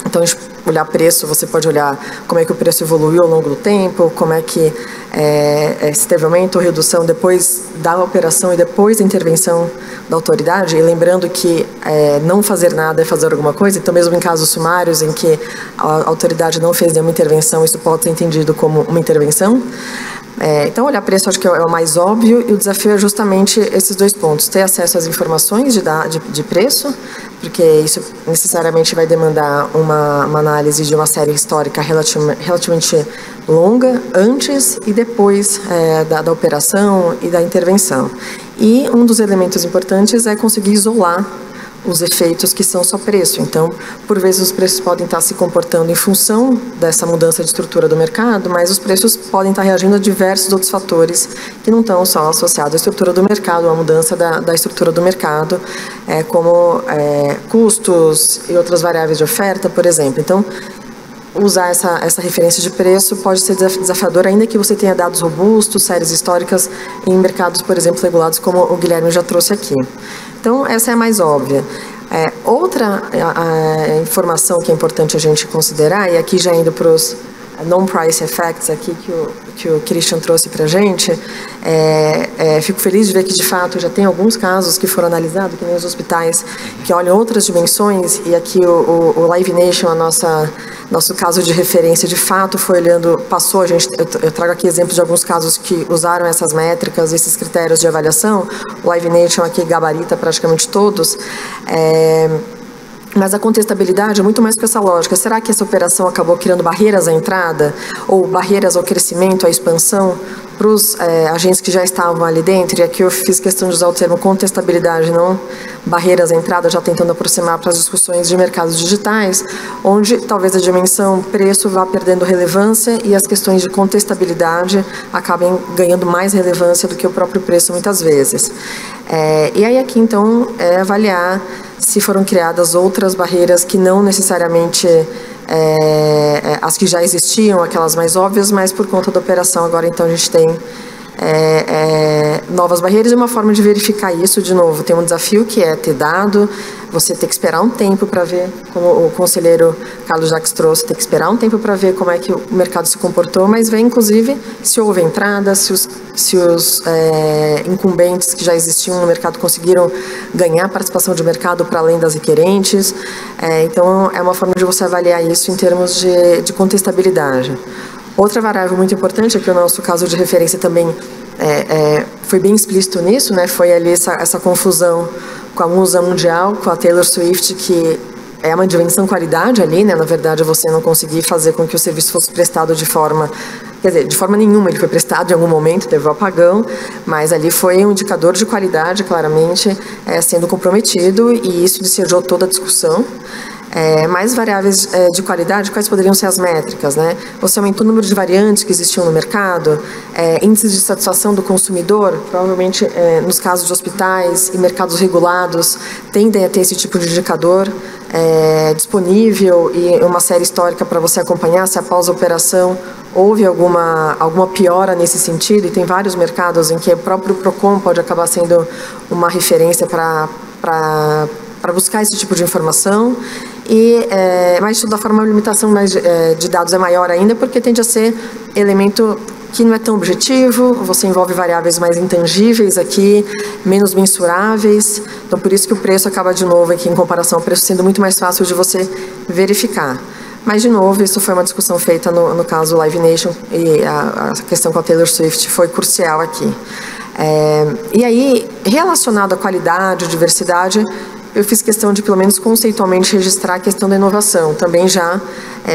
Então, a gente olhar preço, você pode olhar como é que o preço evoluiu ao longo do tempo, como é que se teve aumento ou redução depois da operação e depois da intervenção da autoridade. E lembrando que não fazer nada é fazer alguma coisa, então mesmo em casos sumários em que a autoridade não fez nenhuma intervenção, isso pode ser entendido como uma intervenção. Então, olhar preço acho que é o mais óbvio, e o desafio é justamente esses dois pontos: ter acesso às informações de preço, porque isso necessariamente vai demandar uma análise de uma série histórica relativamente longa, antes e depois da operação e da intervenção. E um dos elementos importantes é conseguir isolar os efeitos que são só preço. Então, por vezes os preços podem estar se comportando em função dessa mudança de estrutura do mercado, mas os preços podem estar reagindo a diversos outros fatores que não estão só associados à estrutura do mercado, à mudança da estrutura do mercado, como custos e outras variáveis de oferta, por exemplo. Então, usar essa referência de preço pode ser desafiador, ainda que você tenha dados robustos, séries históricas em mercados, por exemplo, regulados, como o Guilherme já trouxe aqui. Então, essa é a mais óbvia. Outra informação que é importante a gente considerar, e aqui já indo para os non-price effects aqui que o Christian trouxe para a gente, fico feliz de ver que, de fato, já tem alguns casos que foram analisados, que nem os hospitais, que olham outras dimensões, e aqui o Live Nation, nosso caso de referência, de fato, foi olhando, eu trago aqui exemplos de alguns casos que usaram essas métricas, esses critérios de avaliação. O Live Nation aqui gabarita praticamente todos. Mas a contestabilidade é muito mais que essa lógica. Será que essa operação acabou criando barreiras à entrada, ou barreiras ao crescimento, à expansão, para os agentes que já estavam ali dentro? E aqui eu fiz questão de usar o termo contestabilidade, não barreiras à entrada, já tentando aproximar para as discussões de mercados digitais, onde talvez a dimensão preço vá perdendo relevância e as questões de contestabilidade acabem ganhando mais relevância do que o próprio preço, muitas vezes. E aí aqui, então, avaliar se foram criadas outras barreiras que não necessariamente as que já existiam, aquelas mais óbvias, mas por conta da operação agora, então, a gente tem novas barreiras. E uma forma de verificar isso, de novo, tem um desafio que é ter dado, você tem que esperar um tempo para ver, como o conselheiro Carlos Jacques trouxe, tem que esperar um tempo para ver como é que o mercado se comportou, mas ver, inclusive, se houve entrada, se os incumbentes que já existiam no mercado conseguiram ganhar participação de mercado para além das requerentes. Então, é uma forma de você avaliar isso em termos de contestabilidade. Outra variável muito importante é que o nosso caso de referência também foi bem explícito nisso, né? Foi ali essa confusão com a musa mundial, com a Taylor Swift, que é uma dimensão qualidade ali, né? Na verdade, você não conseguir fazer com que o serviço fosse prestado de forma... Quer dizer, de forma nenhuma, ele foi prestado em algum momento, teve o apagão, mas ali foi um indicador de qualidade, claramente, sendo comprometido, e isso encerrou toda a discussão. Mais variáveis de qualidade, quais poderiam ser as métricas, né? Você aumentou o número de variantes que existiam no mercado, índices de satisfação do consumidor, provavelmente nos casos de hospitais e mercados regulados, tendem a ter esse tipo de indicador disponível e uma série histórica para você acompanhar se após a operação houve alguma piora nesse sentido, e tem vários mercados em que o próprio PROCON pode acabar sendo uma referência para buscar esse tipo de informação. Mas, de toda forma, a limitação de dados é maior ainda, porque tende a ser elemento que não é tão objetivo, você envolve variáveis mais intangíveis aqui, menos mensuráveis, então por isso que o preço acaba, de novo, aqui em comparação ao preço, sendo muito mais fácil de você verificar. Mas, de novo, isso foi uma discussão feita no caso Live Nation, e a questão com a Taylor Swift foi crucial aqui. E aí, relacionado à qualidade, diversidade, eu fiz questão de, pelo menos conceitualmente, registrar a questão da inovação, também já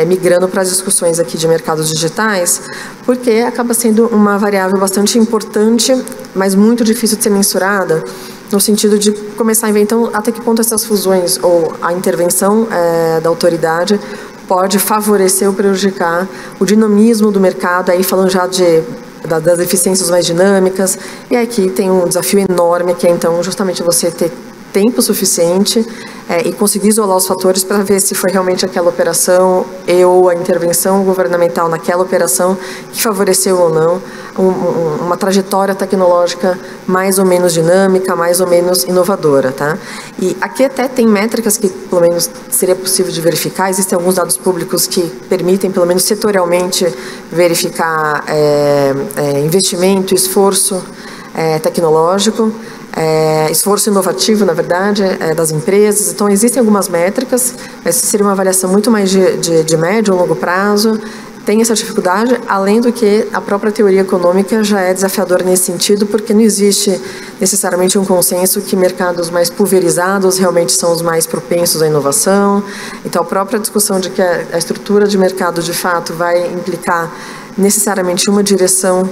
migrando para as discussões aqui de mercados digitais, porque acaba sendo uma variável bastante importante, mas muito difícil de ser mensurada, no sentido de começar a ver, então, até que ponto essas fusões ou a intervenção da autoridade pode favorecer ou prejudicar o dinamismo do mercado, aí falando já das eficiências mais dinâmicas, e aqui tem um desafio enorme, que é, então, justamente você ter tempo suficiente e conseguir isolar os fatores para ver se foi realmente aquela operação ou a intervenção governamental naquela operação que favoreceu ou não uma trajetória tecnológica mais ou menos dinâmica, mais ou menos inovadora, tá? E aqui até tem métricas que, pelo menos, seria possível de verificar. Existem alguns dados públicos que permitem, pelo menos setorialmente, verificar investimento, esforço tecnológico, esforço inovativo, na verdade, das empresas. Então, existem algumas métricas, mas seria uma avaliação muito mais de médio ou longo prazo. Tem essa dificuldade, além do que a própria teoria econômica já é desafiadora nesse sentido, porque não existe necessariamente um consenso que mercados mais pulverizados realmente são os mais propensos à inovação. Então, a própria discussão de que a estrutura de mercado, de fato, vai implicar necessariamente uma direção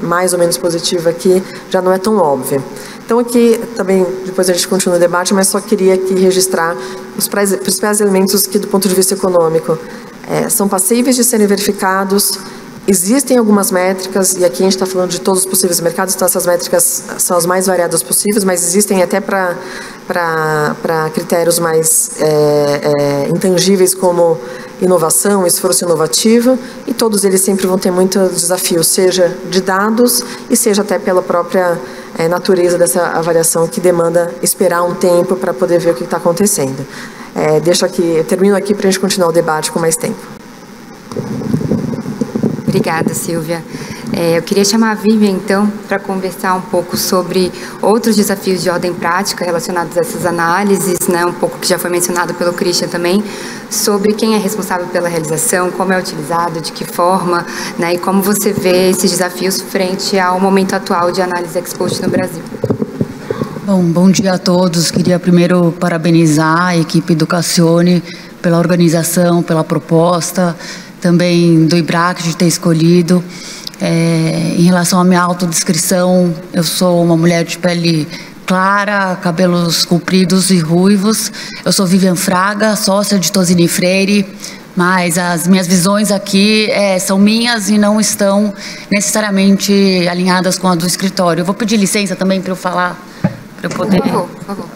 mais ou menos positiva aqui, já não é tão óbvia. Então, aqui também, depois a gente continua o debate, mas só queria aqui registrar os principais elementos que, do ponto de vista econômico, são passíveis de serem verificados. Existem algumas métricas, e aqui a gente está falando de todos os possíveis mercados, então essas métricas são as mais variadas possíveis, mas existem até para critérios mais intangíveis, como inovação, esforço inovativo, e todos eles sempre vão ter muitos desafios, seja de dados e seja até pela própria natureza dessa avaliação, que demanda esperar um tempo para poder ver o que está acontecendo. Termino aqui para a gente continuar o debate com mais tempo. Obrigada, Silvia. Eu queria chamar a Vivian, então, para conversar um pouco sobre outros desafios de ordem prática relacionados a essas análises, né, um pouco que já foi mencionado pelo Christian também, sobre quem é responsável pela realização, como é utilizado, de que forma, né, e como você vê esses desafios frente ao momento atual de análise ex post no Brasil. Bom dia a todos. Queria primeiro parabenizar a equipe do Cassione pela organização, pela proposta, também do IBRAC de ter escolhido. Em relação à minha autodescrição, eu sou uma mulher de pele clara, cabelos compridos e ruivos. Eu sou Vivian Fraga, sócia de Tosini Freire, mas as minhas visões aqui são minhas e não estão necessariamente alinhadas com a do escritório. Eu vou pedir licença também para eu falar, para eu poder... Por favor.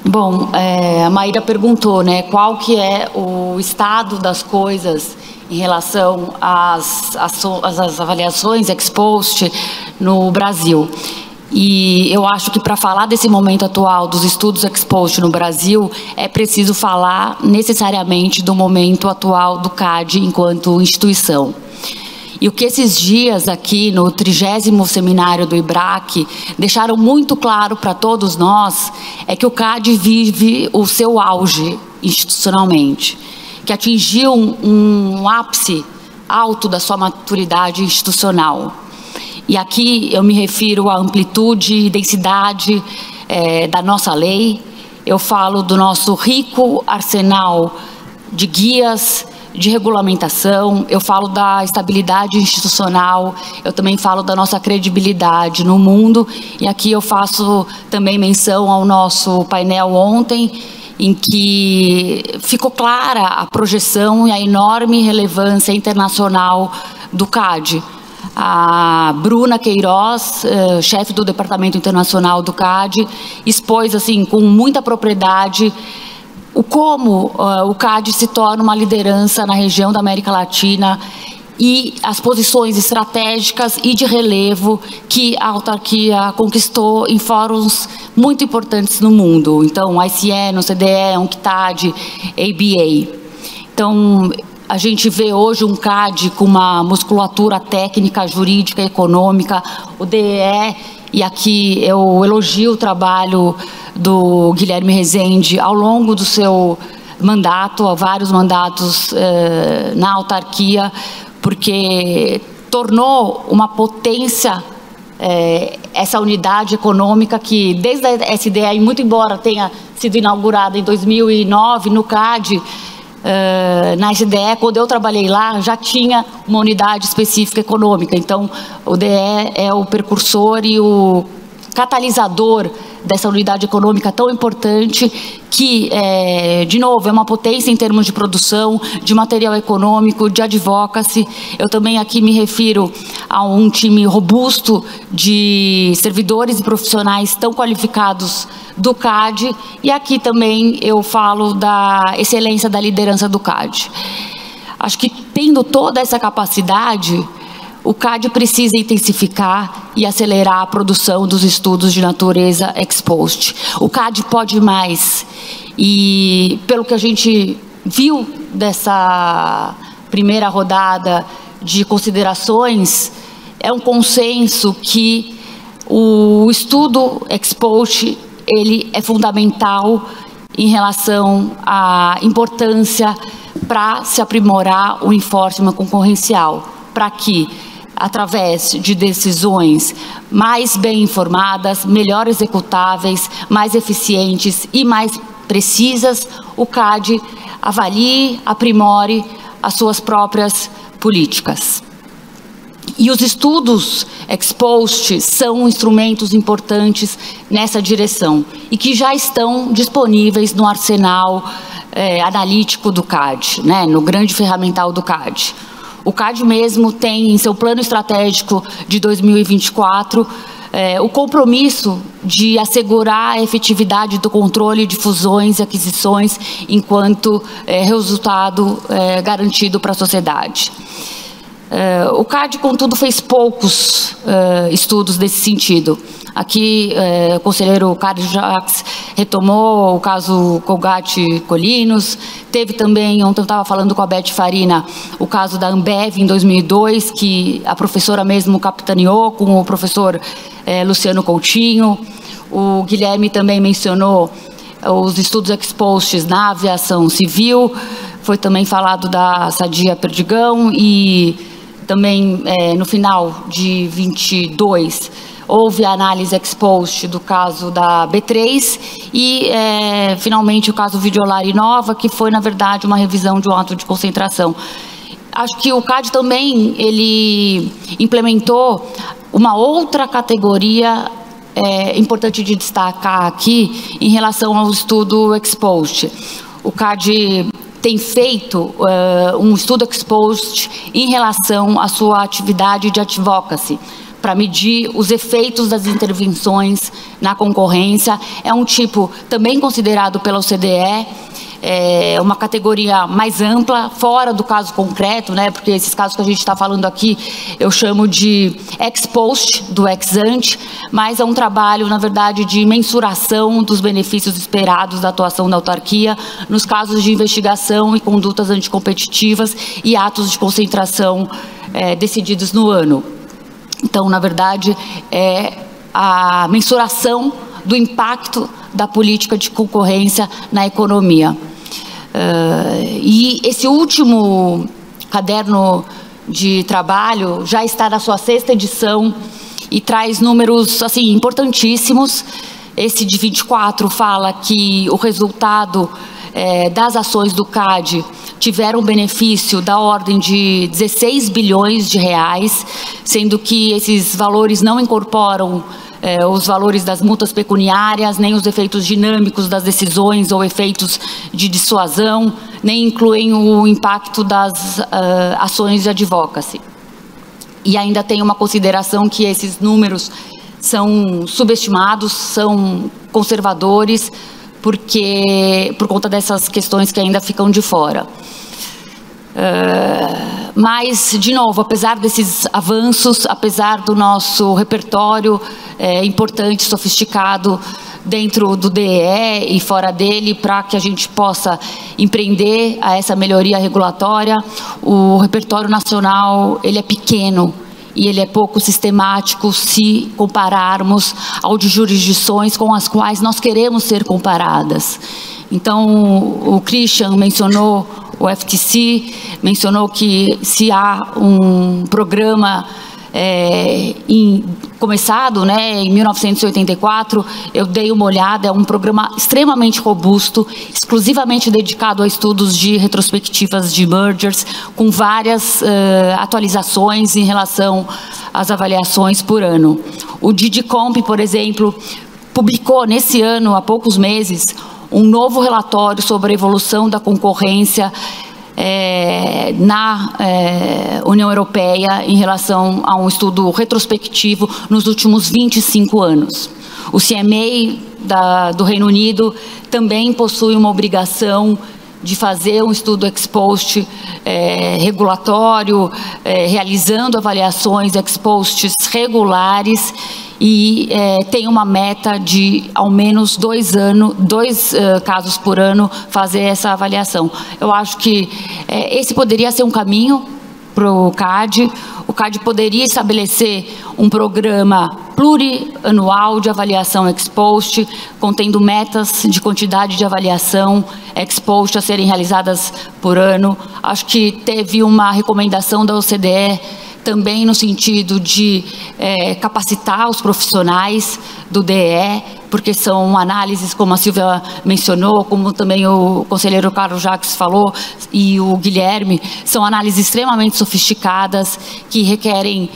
Bom, a Maíra perguntou, né, qual que é o estado das coisas em relação às avaliações ex post no Brasil. E eu acho que para falar desse momento atual dos estudos ex post no Brasil, é preciso falar necessariamente do momento atual do CAD enquanto instituição. E o que esses dias aqui no 30º seminário do IBRAC deixaram muito claro para todos nós é que o CAD vive o seu auge institucionalmente, que atingiu um ápice alto da sua maturidade institucional. E aqui eu me refiro à amplitude e densidade da nossa lei, eu falo do nosso rico arsenal de guias, de regulamentação, eu falo da estabilidade institucional, eu também falo da nossa credibilidade no mundo, e aqui eu faço também menção ao nosso painel ontem, em que ficou clara a projeção e a enorme relevância internacional do CAD. A Bruna Queiroz, chefe do Departamento Internacional do CAD, expôs assim, com muita propriedade como o CAD se torna uma liderança na região da América Latina e as posições estratégicas e de relevo que a autarquia conquistou em fóruns muito importantes no mundo. Então, ICN, OCDE, UNCTAD, ABA. Então, a gente vê hoje um CAD com uma musculatura técnica, jurídica, econômica, o DEE, e aqui eu elogio o trabalho do Guilherme Rezende ao longo do seu mandato, há vários mandatos na autarquia, porque tornou uma potência essa unidade econômica que, desde a SDE, muito embora tenha sido inaugurada em 2009 no CAD, na SDE, quando eu trabalhei lá, já tinha uma unidade específica econômica. Então, o DE é o precursor e o catalisador dessa unidade econômica tão importante que, de novo, é uma potência em termos de produção, de material econômico, de advocacy. Eu também aqui me refiro a um time robusto de servidores e profissionais tão qualificados do CAD, e aqui também eu falo da excelência da liderança do CAD. Acho que, tendo toda essa capacidade, o CAD precisa intensificar e acelerar a produção dos estudos de natureza ex post. O CAD pode mais, e pelo que a gente viu dessa primeira rodada de considerações, é um consenso que o estudo ex post ele é fundamental em relação à importância para se aprimorar o enforcement concorrencial, para que, através de decisões mais bem informadas, melhor executáveis, mais eficientes e mais precisas, o CAD avalie, aprimore as suas próprias políticas. E os estudos ex post são instrumentos importantes nessa direção e que já estão disponíveis no arsenal analítico do CAD, né, no grande ferramental do CAD. O CAD mesmo tem em seu plano estratégico de 2024 o compromisso de assegurar a efetividade do controle de fusões e aquisições enquanto resultado garantido para a sociedade. O CAD, contudo, fez poucos estudos nesse sentido. Aqui, o conselheiro Carlos Jacques retomou o caso Colgate-Colinos. Teve também, ontem eu estava falando com a Beth Farina, o caso da Ambev em 2002, que a professora mesmo capitaneou com o professor Luciano Coutinho. O Guilherme também mencionou os estudos ex post na aviação civil. Foi também falado da Sadia Perdigão e também no final de 22 houve a análise ex post do caso da B3 e finalmente o caso Videolari Nova, que foi na verdade uma revisão de um ato de concentração. Acho que o CAD também ele implementou uma outra categoria importante de destacar aqui em relação ao estudo ex post. O CAD tem feito um estudo ex post em relação à sua atividade de advocacy, para medir os efeitos das intervenções na concorrência. É um tipo também considerado pela OCDE, uma categoria mais ampla, fora do caso concreto, né? Porque esses casos que a gente está falando aqui, eu chamo de ex post, do ex ante, mas é um trabalho, na verdade, de mensuração dos benefícios esperados da atuação da autarquia nos casos de investigação e condutas anticompetitivas e atos de concentração decididos no ano. Então, na verdade, é a mensuração do impacto da política de concorrência na economia. E esse último caderno de trabalho já está na sua 6ª edição e traz números assim importantíssimos. Esse de 24 fala que o resultado das ações do CAD tiveram benefício da ordem de 16 bilhões de reais, sendo que esses valores não incorporam os valores das multas pecuniárias, nem os efeitos dinâmicos das decisões ou efeitos de dissuasão, nem incluem o impacto das ações de advocacy. E ainda tem uma consideração que esses números são subestimados, são conservadores, por conta dessas questões que ainda ficam de fora. Mas, de novo, apesar desses avanços, apesar do nosso repertório importante, sofisticado, dentro do DEE e fora dele, para que a gente possa empreender a essa melhoria regulatória, o repertório nacional ele é pequeno e ele é pouco sistemático se compararmos ao de jurisdições com as quais nós queremos ser comparadas. Então, o Christian mencionou o FTC, mencionou que se há um programa começado, né, em 1984, eu dei uma olhada, é um programa extremamente robusto, exclusivamente dedicado a estudos de retrospectivas de mergers, com várias atualizações em relação às avaliações por ano. O DigiComp, por exemplo, publicou nesse ano, há poucos meses, um novo relatório sobre a evolução da concorrência na União Europeia em relação a um estudo retrospectivo nos últimos 25 anos. O CMA do Reino Unido também possui uma obrigação de fazer um estudo ex post regulatório, realizando avaliações ex post regulares, e tem uma meta de ao menos 2 casos por ano fazer essa avaliação. Eu acho que esse poderia ser um caminho para o CAD. O CAD poderia estabelecer um programa plurianual de avaliação ex post, contendo metas de quantidade de avaliação ex post a serem realizadas por ano. Acho que teve uma recomendação da OCDE também no sentido de capacitar os profissionais do DE, porque são análises, como a Silvia mencionou, como também o conselheiro Carlos Jacques falou, e o Guilherme, são análises extremamente sofisticadas, que requerem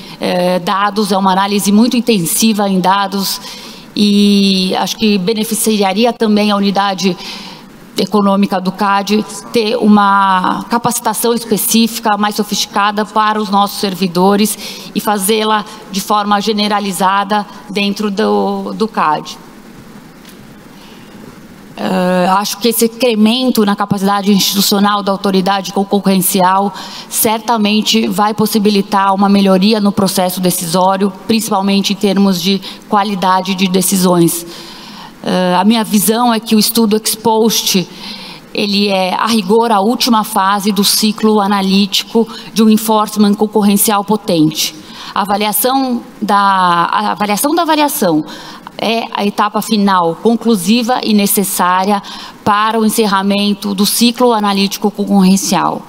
dados, é uma análise muito intensiva em dados, e acho que beneficiaria também a unidade econômica do CAD ter uma capacitação específica, mais sofisticada para os nossos servidores e fazê-la de forma generalizada dentro do CAD. Acho que esse incremento na capacidade institucional da autoridade concorrencial certamente vai possibilitar uma melhoria no processo decisório, principalmente em termos de qualidade de decisões. A minha visão é que o estudo ex post, ele é, a rigor, a última fase do ciclo analítico de um enforcement concorrencial potente. A avaliação da avaliação é a etapa final, conclusiva e necessária para o encerramento do ciclo analítico concorrencial.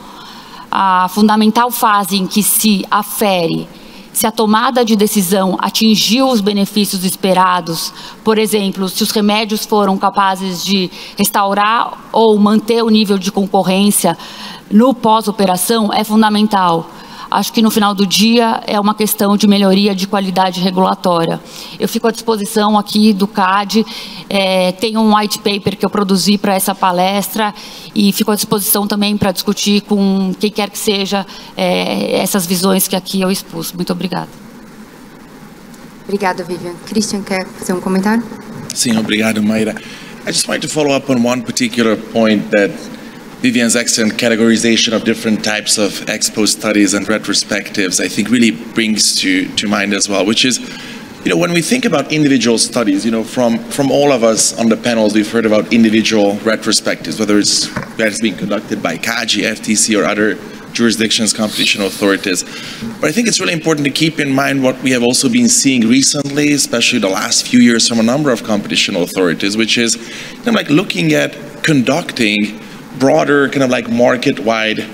A fundamental fase em que se afere se a tomada de decisão atingiu os benefícios esperados, por exemplo, se os remédios foram capazes de restaurar ou manter o nível de concorrência no pós-operação, é fundamental. Acho que no final do dia é uma questão de melhoria de qualidade regulatória. Eu fico à disposição aqui do CAD, tem um white paper que eu produzi para essa palestra e fico à disposição também para discutir com quem quer que seja essas visões que aqui eu expus. Muito obrigada. Obrigada, Vivian. Christian, quer fazer um comentário? Sim, obrigado, Mayra. I just wanted to follow up on one particular point that Vivian's excellent categorization of different types of ex post studies and retrospectives, I think, really brings to mind as well, which is, you know, when we think about individual studies, you know, from all of us on the panels, we've heard about individual retrospectives, whether it's being conducted by CAGI, FTC, or other jurisdictions, competition authorities. But I think it's really important to keep in mind what we have also been seeing recently, especially the last few years from a number of competition authorities, which is kind of like looking at conducting broader kind of like market-wide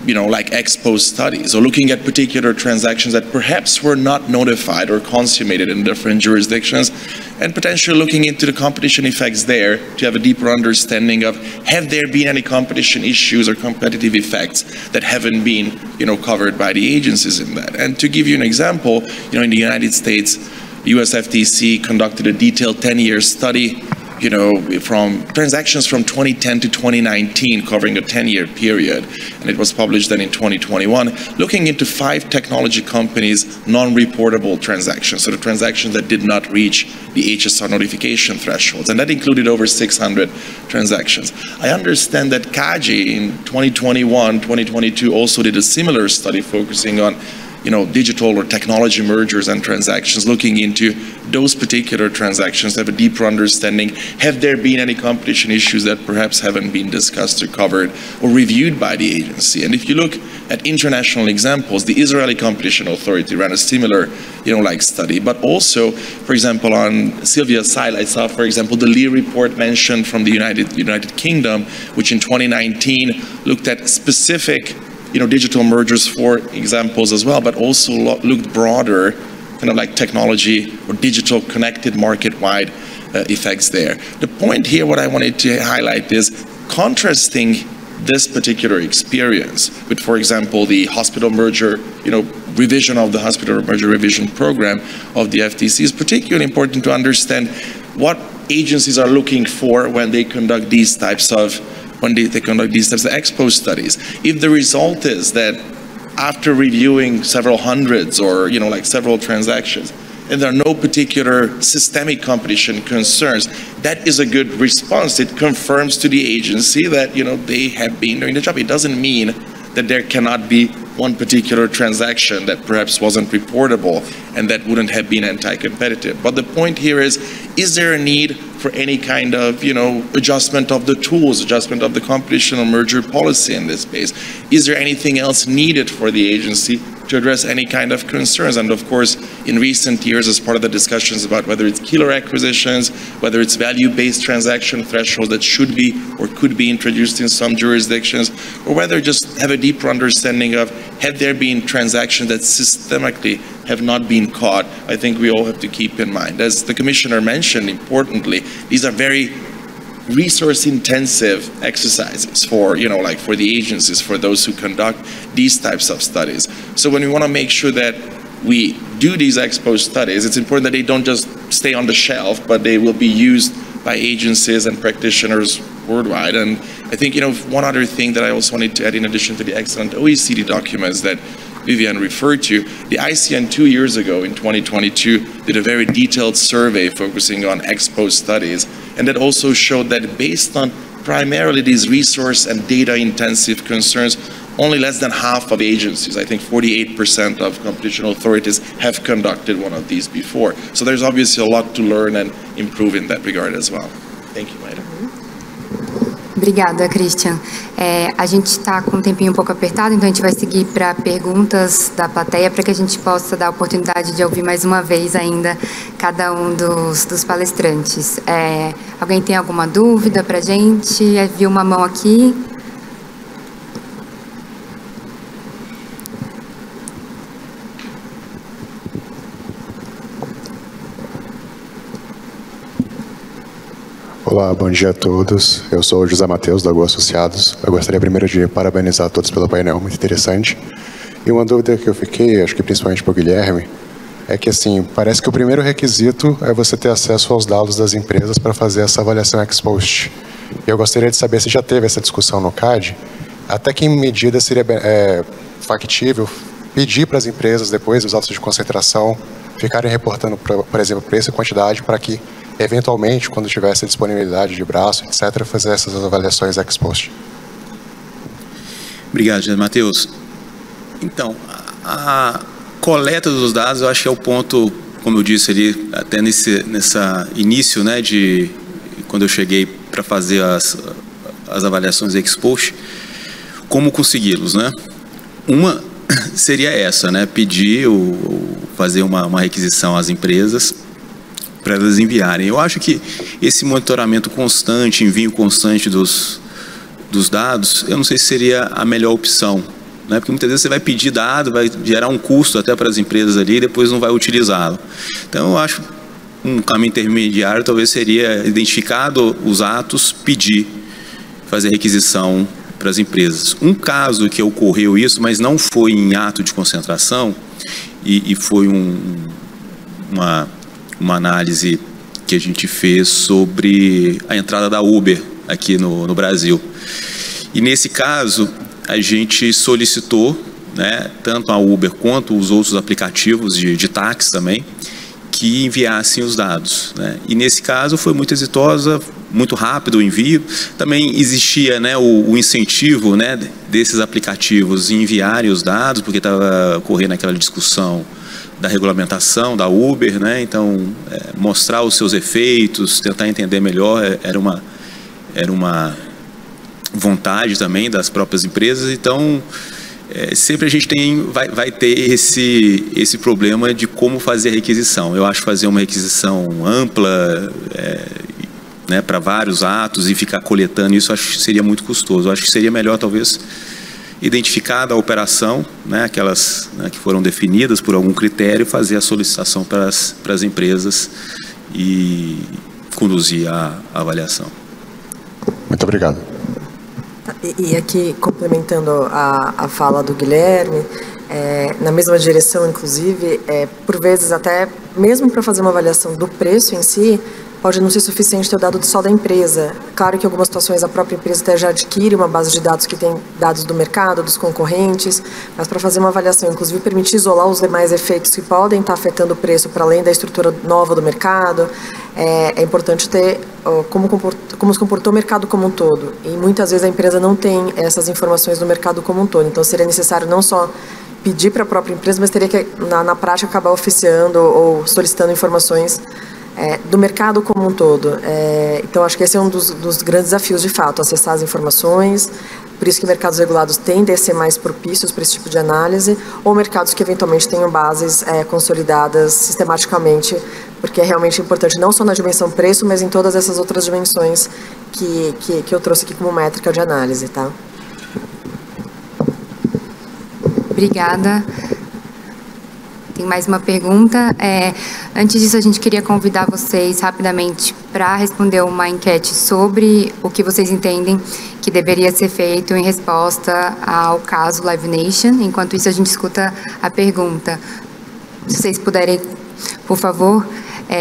like ex-post studies, or looking at particular transactions that perhaps were not notified or consummated in different jurisdictions, and potentially looking into the competition effects there to have a deeper understanding of, have there been any competition issues or competitive effects that haven't been, covered by the agencies in that. And to give you an example, in the United States, the US FTC conducted a detailed 10-year study from transactions from 2010 to 2019, covering a 10-year period, and it was published then in 2021, looking into 5 technology companies' non-reportable transactions, so the transactions that did not reach the HSR notification thresholds, and that included over 600 transactions. I understand that CAGI in 2021, 2022 also did a similar study focusing on digital or technology mergers and transactions, looking into those particular transactions, have a deeper understanding. Have there been any competition issues that perhaps haven't been discussed or covered or reviewed by the agency? And if you look at international examples, the Israeli Competition Authority ran a similar, study. But also, for example, on Sylvia's side, I saw, for example, the Lear report mentioned from the United Kingdom, which in 2019 looked at specific digital mergers, for examples as well, but also looked broader, like technology or digital connected market-wide effects there. The point here, what I wanted to highlight is contrasting this particular experience with, for example, the hospital merger, revision of the hospital merger revision program of the FTC is particularly important to understand what agencies are looking for when they conduct these types of ex-post studies. If the result is that after reviewing several hundreds or several transactions, and there are no particular systemic competition concerns, that is a good response. It confirms to the agency that they have been doing the job. It doesn't mean that there cannot be one particular transaction that perhaps wasn't reportable and that wouldn't have been anti-competitive. But the point here is there a need for any kind of, adjustment of the tools, adjustment of the competition or merger policy in this space? Is there anything else needed for the agency to address any kind of concerns? And of course, in recent years, as part of the discussions about whether it's killer acquisitions, whether it's value-based transaction thresholds that should be or could be introduced in some jurisdictions, or whether just have a deeper understanding of, have there been transactions that systemically have not been caught, I think we all have to keep in mind. As the Commissioner mentioned, importantly, these are very resource-intensive exercises for, for the agencies, for those who conduct these types of studies. So when we want to make sure that we do these ex-post studies, it's important that they don't just stay on the shelf, but they will be used by agencies and practitioners worldwide. And I think, one other thing that I also wanted to add, in addition to the excellent OECD documents that Vivian referred to, the ICN 2 years ago in 2022 did a very detailed survey focusing on ex-post studies, and that also showed that based on primarily these resource and data intensive concerns, only less than half of agencies, I think 48% of competition authorities, have conducted one of these before. So there's obviously a lot to learn and improve in that regard as well. Thank you, Maida. Obrigada, Christian. A gente está com um tempinho um pouco apertado, então a gente vai seguir para perguntas da plateia, para que a gente possa dar a oportunidade de ouvir mais uma vez ainda cada um dos palestrantes. Alguém tem alguma dúvida para a gente? Vi uma mão aqui. Olá, bom dia a todos. Eu sou o José Matheus, da Go Associados. Eu gostaria primeiro de parabenizar a todos pelo painel, muito interessante. E uma dúvida que eu fiquei, acho que principalmente para o Guilherme, é que assim, parece que o primeiro requisito é você ter acesso aos dados das empresas para fazer essa avaliação ex post. E eu gostaria de saber se já teve essa discussão no CAD, até que medida seria factível pedir para as empresas, depois dos autos de concentração, ficarem reportando, por exemplo, preço e quantidade, para que eventualmente, quando tivesse disponibilidade de braço, etc., fazer essas avaliações ex post. Obrigado, José Matheus. Então, a coleta dos dados, eu acho que é o ponto, como eu disse ali, até nessa início, né, de quando eu cheguei para fazer as avaliações ex post, como consegui-los, né? Uma seria essa, né, pedir ou fazer uma requisição às empresas para elas enviarem. Eu acho que esse monitoramento constante, envio constante dos dados, eu não sei se seria a melhor opção, né? Porque muitas vezes você vai pedir dado, vai gerar um custo até para as empresas ali, e depois não vai utilizá-lo. Então, eu acho um caminho intermediário talvez seria, identificado os atos, pedir, fazer requisição para as empresas. Um caso que ocorreu isso, mas não foi em ato de concentração, e foi uma análise que a gente fez sobre a entrada da Uber aqui no Brasil. E nesse caso, a gente solicitou, né, tanto a Uber quanto os outros aplicativos de táxi também, que enviassem os dados, né? E nesse caso foi muito exitosa, muito rápido o envio. Também existia, né, o incentivo, né, desses aplicativos em enviarem os dados, porque estava ocorrendo aquela discussão da regulamentação da Uber, né? Então, mostrar os seus efeitos, tentar entender melhor, era uma vontade também das próprias empresas. Então, sempre a gente vai ter esse problema de como fazer a requisição. Eu acho que fazer uma requisição ampla, né, para vários atos e ficar coletando isso, acho que seria muito custoso. Eu acho que seria melhor, talvez, identificada a operação, né, aquelas, né, que foram definidas por algum critério, fazer a solicitação para as empresas e conduzir a avaliação. Muito obrigado. E aqui, complementando a fala do Guilherme, na mesma direção, inclusive, por vezes até, mesmo para fazer uma avaliação do preço em si, pode não ser suficiente ter o dado só da empresa. Claro que em algumas situações a própria empresa até já adquire uma base de dados que tem dados do mercado, dos concorrentes, mas para fazer uma avaliação, inclusive permitir isolar os demais efeitos que podem estar afetando o preço para além da estrutura nova do mercado, é importante ter como se comportou o mercado como um todo. E muitas vezes a empresa não tem essas informações do mercado como um todo. Então seria necessário não só pedir para a própria empresa, mas teria que, na prática, acabar oficiando ou solicitando informações do mercado como um todo. Então, acho que esse é um dos grandes desafios, de fato, acessar as informações. Por isso que mercados regulados tendem a ser mais propícios para esse tipo de análise, ou mercados que eventualmente tenham bases consolidadas sistematicamente, porque é realmente importante, não só na dimensão preço, mas em todas essas outras dimensões que eu trouxe aqui como métrica de análise, tá? Obrigada. Tem mais uma pergunta. Antes disso, a gente queria convidar vocês rapidamente para responder uma enquete sobre o que vocês entendem que deveria ser feito em resposta ao caso Live Nation. Enquanto isso, a gente escuta a pergunta. Se vocês puderem, por favor,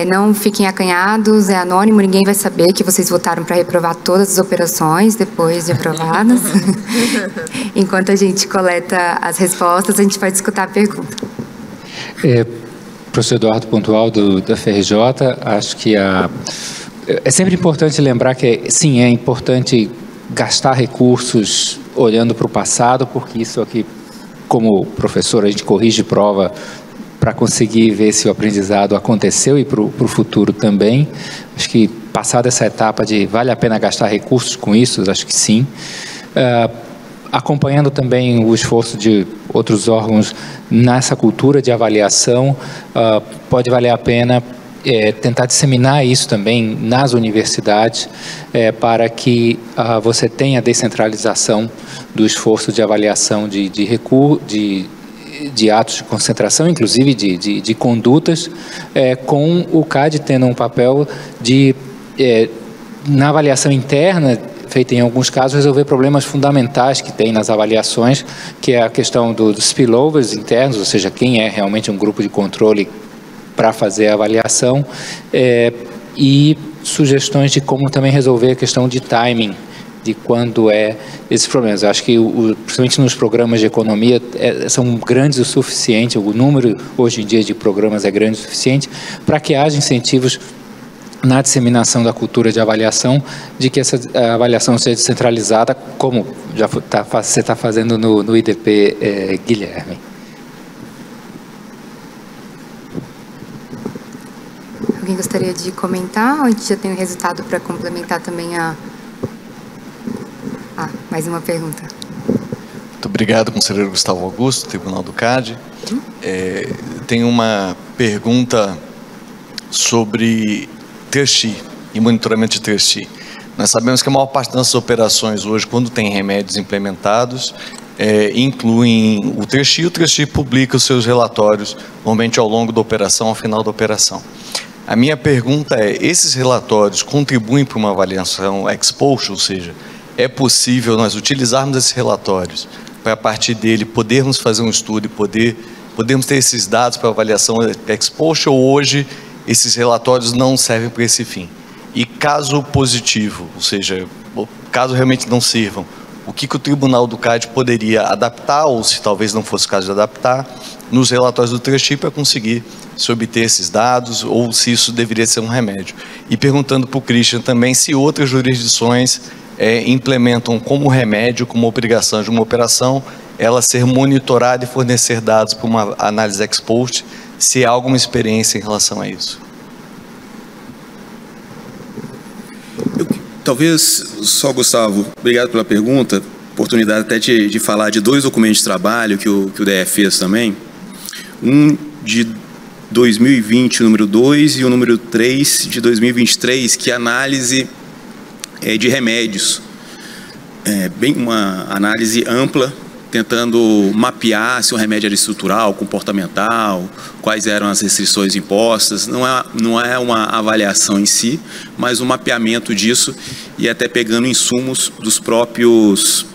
não fiquem acanhados, é anônimo, ninguém vai saber que vocês votaram para reprovar todas as operações depois de aprovadas. Enquanto a gente coleta as respostas, a gente vai escutar a pergunta. Professor Eduardo Pontual, da FRJ, acho que é sempre importante lembrar que, sim, é importante gastar recursos olhando para o passado, porque isso aqui, como professor, a gente corrige prova para conseguir ver se o aprendizado aconteceu e para o futuro também. Acho que, passada essa etapa de vale a pena gastar recursos com isso, acho que sim. Acompanhando também o esforço de outros órgãos nessa cultura de avaliação, pode valer a pena tentar disseminar isso também nas universidades, para que você tenha descentralização do esforço de avaliação de atos de concentração, inclusive de condutas, com o CAD tendo um papel de, na avaliação interna, feita em alguns casos, resolver problemas fundamentais que tem nas avaliações, que é a questão dos spillovers internos, ou seja, quem é realmente um grupo de controle para fazer a avaliação, e sugestões de como também resolver a questão de timing, de quando esses problemas. Eu acho que, principalmente nos programas de economia, são grandes o suficiente, o número hoje em dia de programas é grande o suficiente para que haja incentivos na disseminação da cultura de avaliação, de que essa avaliação seja descentralizada, como já você está fazendo no IDP, Guilherme. Alguém gostaria de comentar? Ou a gente já tem um resultado para complementar também mais uma pergunta. Muito obrigado, conselheiro Gustavo Augusto, Tribunal do CAD. Tem uma pergunta sobre TIR e monitoramento de TIR. Nós sabemos que a maior parte das operações hoje, quando tem remédios implementados, incluem o TRIX. O TRIX publica os seus relatórios, normalmente ao longo da operação, ao final da operação. A minha pergunta é, esses relatórios contribuem para uma avaliação ex post, ou seja, é possível nós utilizarmos esses relatórios para, a partir dele, podermos fazer um estudo e podemos ter esses dados para avaliação ex post, ou hoje esses relatórios não servem para esse fim? E caso positivo, ou seja, caso realmente não sirvam, o que o Tribunal do CAD poderia adaptar, ou se talvez não fosse o caso de adaptar, nos relatórios do TRIX para conseguir se obter esses dados, ou se isso deveria ser um remédio? E perguntando para o Christian também se outras jurisdições implementam como remédio, como obrigação de uma operação, ela ser monitorada e fornecer dados para uma análise ex post, se há alguma experiência em relação a isso. Talvez, só Gustavo, obrigado pela pergunta, oportunidade até de falar de 2 documentos de trabalho que o DF fez também. Um de 2020, o número 2, e o número 3 de 2023, que é análise de remédios. Bem uma análise ampla, tentando mapear se o remédio era estrutural, comportamental, quais eram as restrições impostas. Não é uma avaliação em si, mas um mapeamento disso, e até pegando insumos dos próprios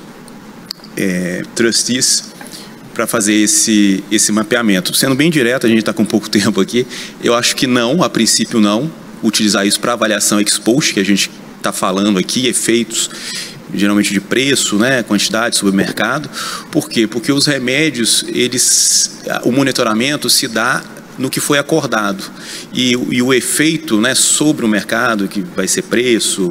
trustees para fazer esse mapeamento. Sendo bem direto, a gente está com pouco tempo aqui, eu acho que não, a princípio não, utilizar isso para avaliação ex post, que a gente está falando aqui, efeitos geralmente de preço, né, quantidade sobre o mercado. Por quê? Porque os remédios, o monitoramento se dá no que foi acordado, e o efeito, né, sobre o mercado, que vai ser preço,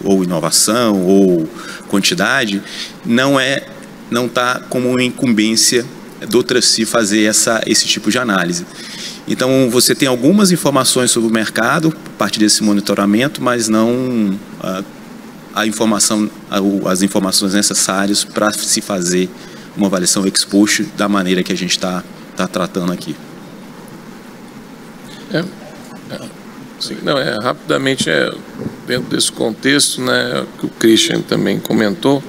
ou inovação, ou quantidade, não está como uma incumbência do trustee fazer esse tipo de análise. Então, você tem algumas informações sobre o mercado a partir desse monitoramento, mas não as informações necessárias para se fazer uma avaliação ex post da maneira que a gente está tratando aqui. Sim, rapidamente, dentro desse contexto, né, que o Christian também comentou,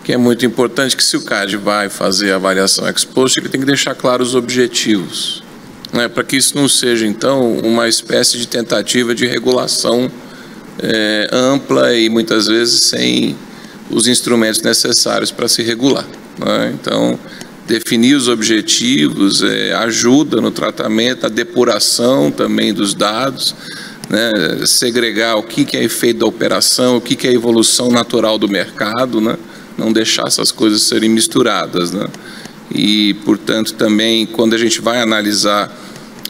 que é muito importante que, se o CAD vai fazer a avaliação ex post, ele tem que deixar claros os objetivos, né, para que isso não seja, então, uma espécie de tentativa de regulação ampla e muitas vezes sem os instrumentos necessários para se regular, né? Então, definir os objetivos ajuda no tratamento, a depuração também dos dados, né? Segregar o que é efeito da operação, o que é evolução natural do mercado, né? Não deixar essas coisas serem misturadas, né? E, portanto, também, quando a gente vai analisar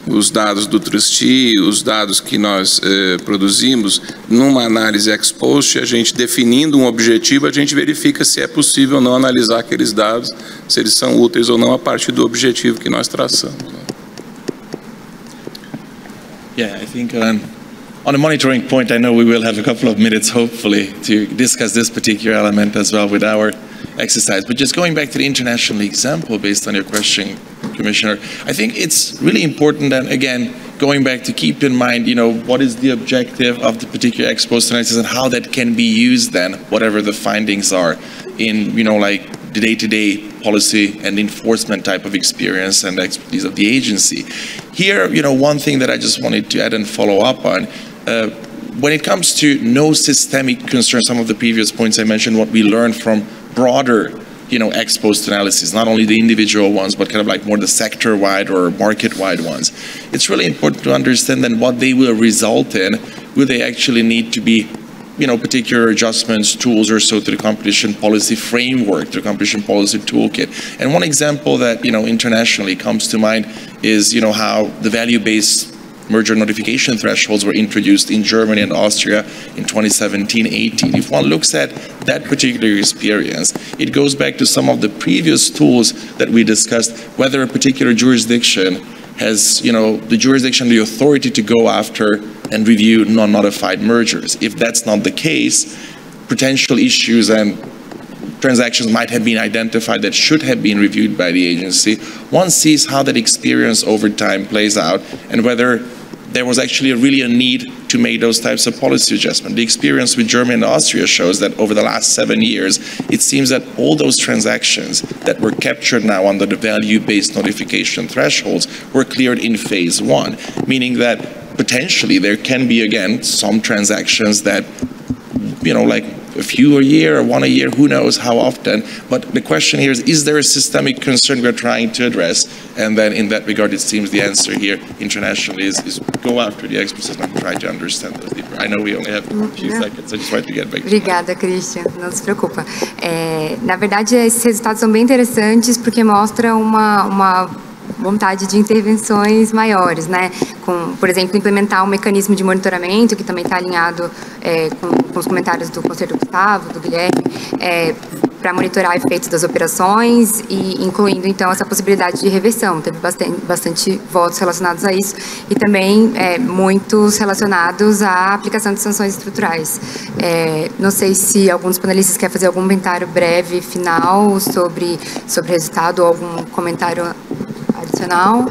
os dados do trustee, os dados que nós produzimos, numa análise ex post, a gente definindo um objetivo, a gente verifica se é possível ou não analisar aqueles dados, se eles são úteis ou não a partir do objetivo que nós traçamos. Yeah, I think on the monitoring point, I know we will have a couple of minutes, hopefully, to discuss this particular element as well with our exercise. But just going back to the international example, based on your question, Commissioner, I think it's really important that, again, going back to keep in mind, what is the objective of the particular ex post analysis and how that can be used then, whatever the findings are, in, like the day-to-day policy and enforcement type of experience and expertise of the agency. Here, one thing that I just wanted to add and follow up on, when it comes to no systemic concern, some of the previous points I mentioned, what we learned from broader ex post analysis, not only the individual ones, but kind of like more the sector-wide or market-wide ones. It's really important to understand then what they will result in. Will they actually need to be, particular adjustments, tools or so to the competition policy framework, to the competition policy toolkit? And one example that, internationally comes to mind is, how the value-based merger notification thresholds were introduced in Germany and Austria in 2017-18. If one looks at that particular experience, it goes back to some of the previous tools that we discussed, whether a particular jurisdiction has, the jurisdiction, the authority to go after and review non-notified mergers. If that's not the case, potential issues and transactions might have been identified that should have been reviewed by the agency. One sees how that experience over time plays out and whether there was actually really a need to make those types of policy adjustments. The experience with Germany and Austria shows that over the last 7 years, it seems that all those transactions that were captured now under the value-based notification thresholds were cleared in phase 1, meaning that potentially there can be, again, some transactions that, like a few a year or one a year, who knows how often. But the question here is there a systemic concern we're trying to address? And then in that regard, it seems the answer here internationally is go after the experts and try to understand those deeper. I know we only have a few seconds, I just wanted to get back to you. Obrigada, Christian, não se preocupa. Na verdade, esses resultados são bem interessantes porque mostra uma vontade de intervenções maiores, né? Por exemplo, implementar um mecanismo de monitoramento, que também está alinhado com os comentários do conselheiro Gustavo, do Guilherme, para monitorar efeitos das operações e incluindo, então, essa possibilidade de reversão. Teve bastante votos relacionados a isso e também muitos relacionados à aplicação de sanções estruturais. Não sei se algum dos panelistas quer fazer algum comentário breve, final, sobre o resultado ou algum comentário adicional.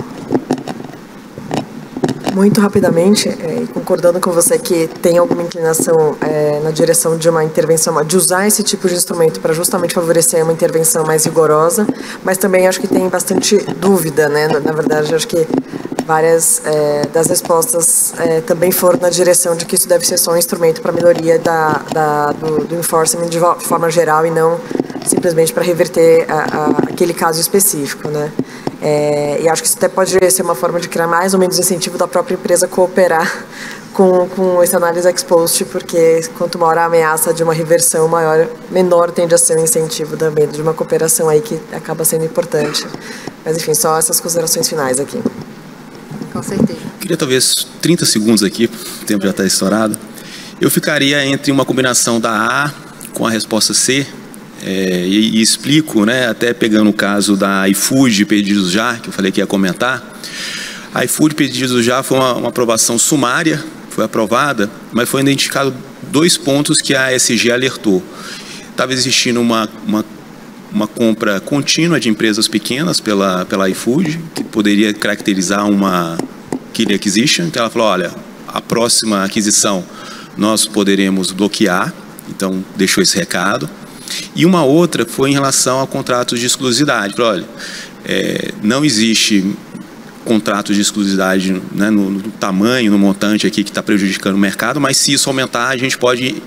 Muito rapidamente, concordando com você que tem alguma inclinação na direção de uma intervenção, de usar esse tipo de instrumento para justamente favorecer uma intervenção mais rigorosa, mas também acho que tem bastante dúvida, né? Na verdade, acho que várias das respostas também foram na direção de que isso deve ser só um instrumento para melhoria do enforcement de forma geral e não simplesmente para reverter aquele caso específico, né? E acho que isso até pode ser uma forma de criar mais ou menos incentivo da própria empresa cooperar com essa análise ex post, porque quanto maior a ameaça de uma reversão, menor tende a ser o incentivo também de uma cooperação aí que acaba sendo importante. Mas enfim, só essas considerações finais aqui. Com certeza. Queria talvez 30 segundos aqui, o tempo já está estourado. Eu ficaria entre uma combinação da A com a resposta C, e explico, né, até pegando o caso da iFood Pedidos Já, que eu falei que ia comentar. A iFood Pedidos Já foi uma aprovação sumária, foi aprovada, mas foi identificado 2 pontos que a ASG alertou. Estava existindo uma compra contínua de empresas pequenas pela iFood, que poderia caracterizar uma key acquisition, que ela falou, olha, a próxima aquisição nós poderemos bloquear, então deixou esse recado. E uma outra foi em relação a contratos de exclusividade. Olha, não existe contrato de exclusividade, né, no tamanho, no montante aqui que está prejudicando o mercado, mas se isso aumentar, a gente pode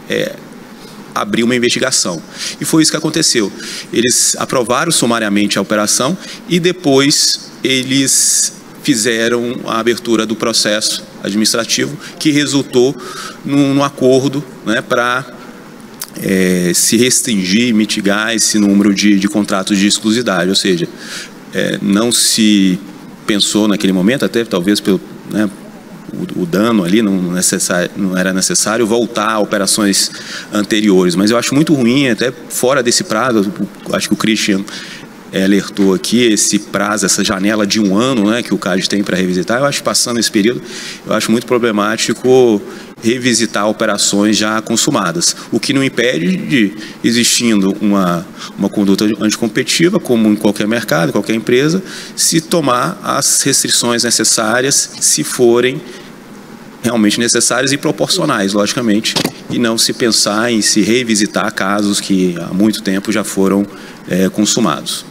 abrir uma investigação. E foi isso que aconteceu. Eles aprovaram sumariamente a operação e depois eles fizeram a abertura do processo administrativo que resultou num acordo, né, para se restringir, mitigar esse número de contratos de exclusividade, ou seja, não se pensou naquele momento, até talvez pelo, né, o dano ali, não era necessário voltar a operações anteriores, mas eu acho muito ruim, até fora desse prazo, acho que o Christian alertou aqui, esse prazo, essa janela de 1 ano, né, que o CAD tem para revisitar. Eu acho que passando esse período, eu acho muito problemático revisitar operações já consumadas, o que não impede de, existindo uma conduta anticompetitiva, como em qualquer mercado, qualquer empresa, se tomar as restrições necessárias, se forem realmente necessárias e proporcionais, logicamente, e não se pensar em se revisitar casos que há muito tempo já foram consumados.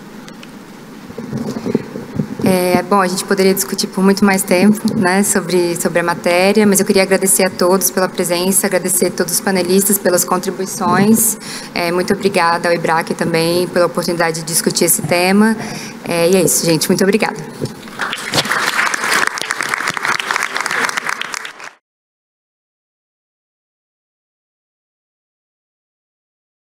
Bom, a gente poderia discutir por muito mais tempo, né, sobre a matéria, mas eu queria agradecer a todos pela presença, agradecer a todos os panelistas pelas contribuições. Muito obrigada ao IBRAC também pela oportunidade de discutir esse tema. E é isso, gente. Muito obrigada.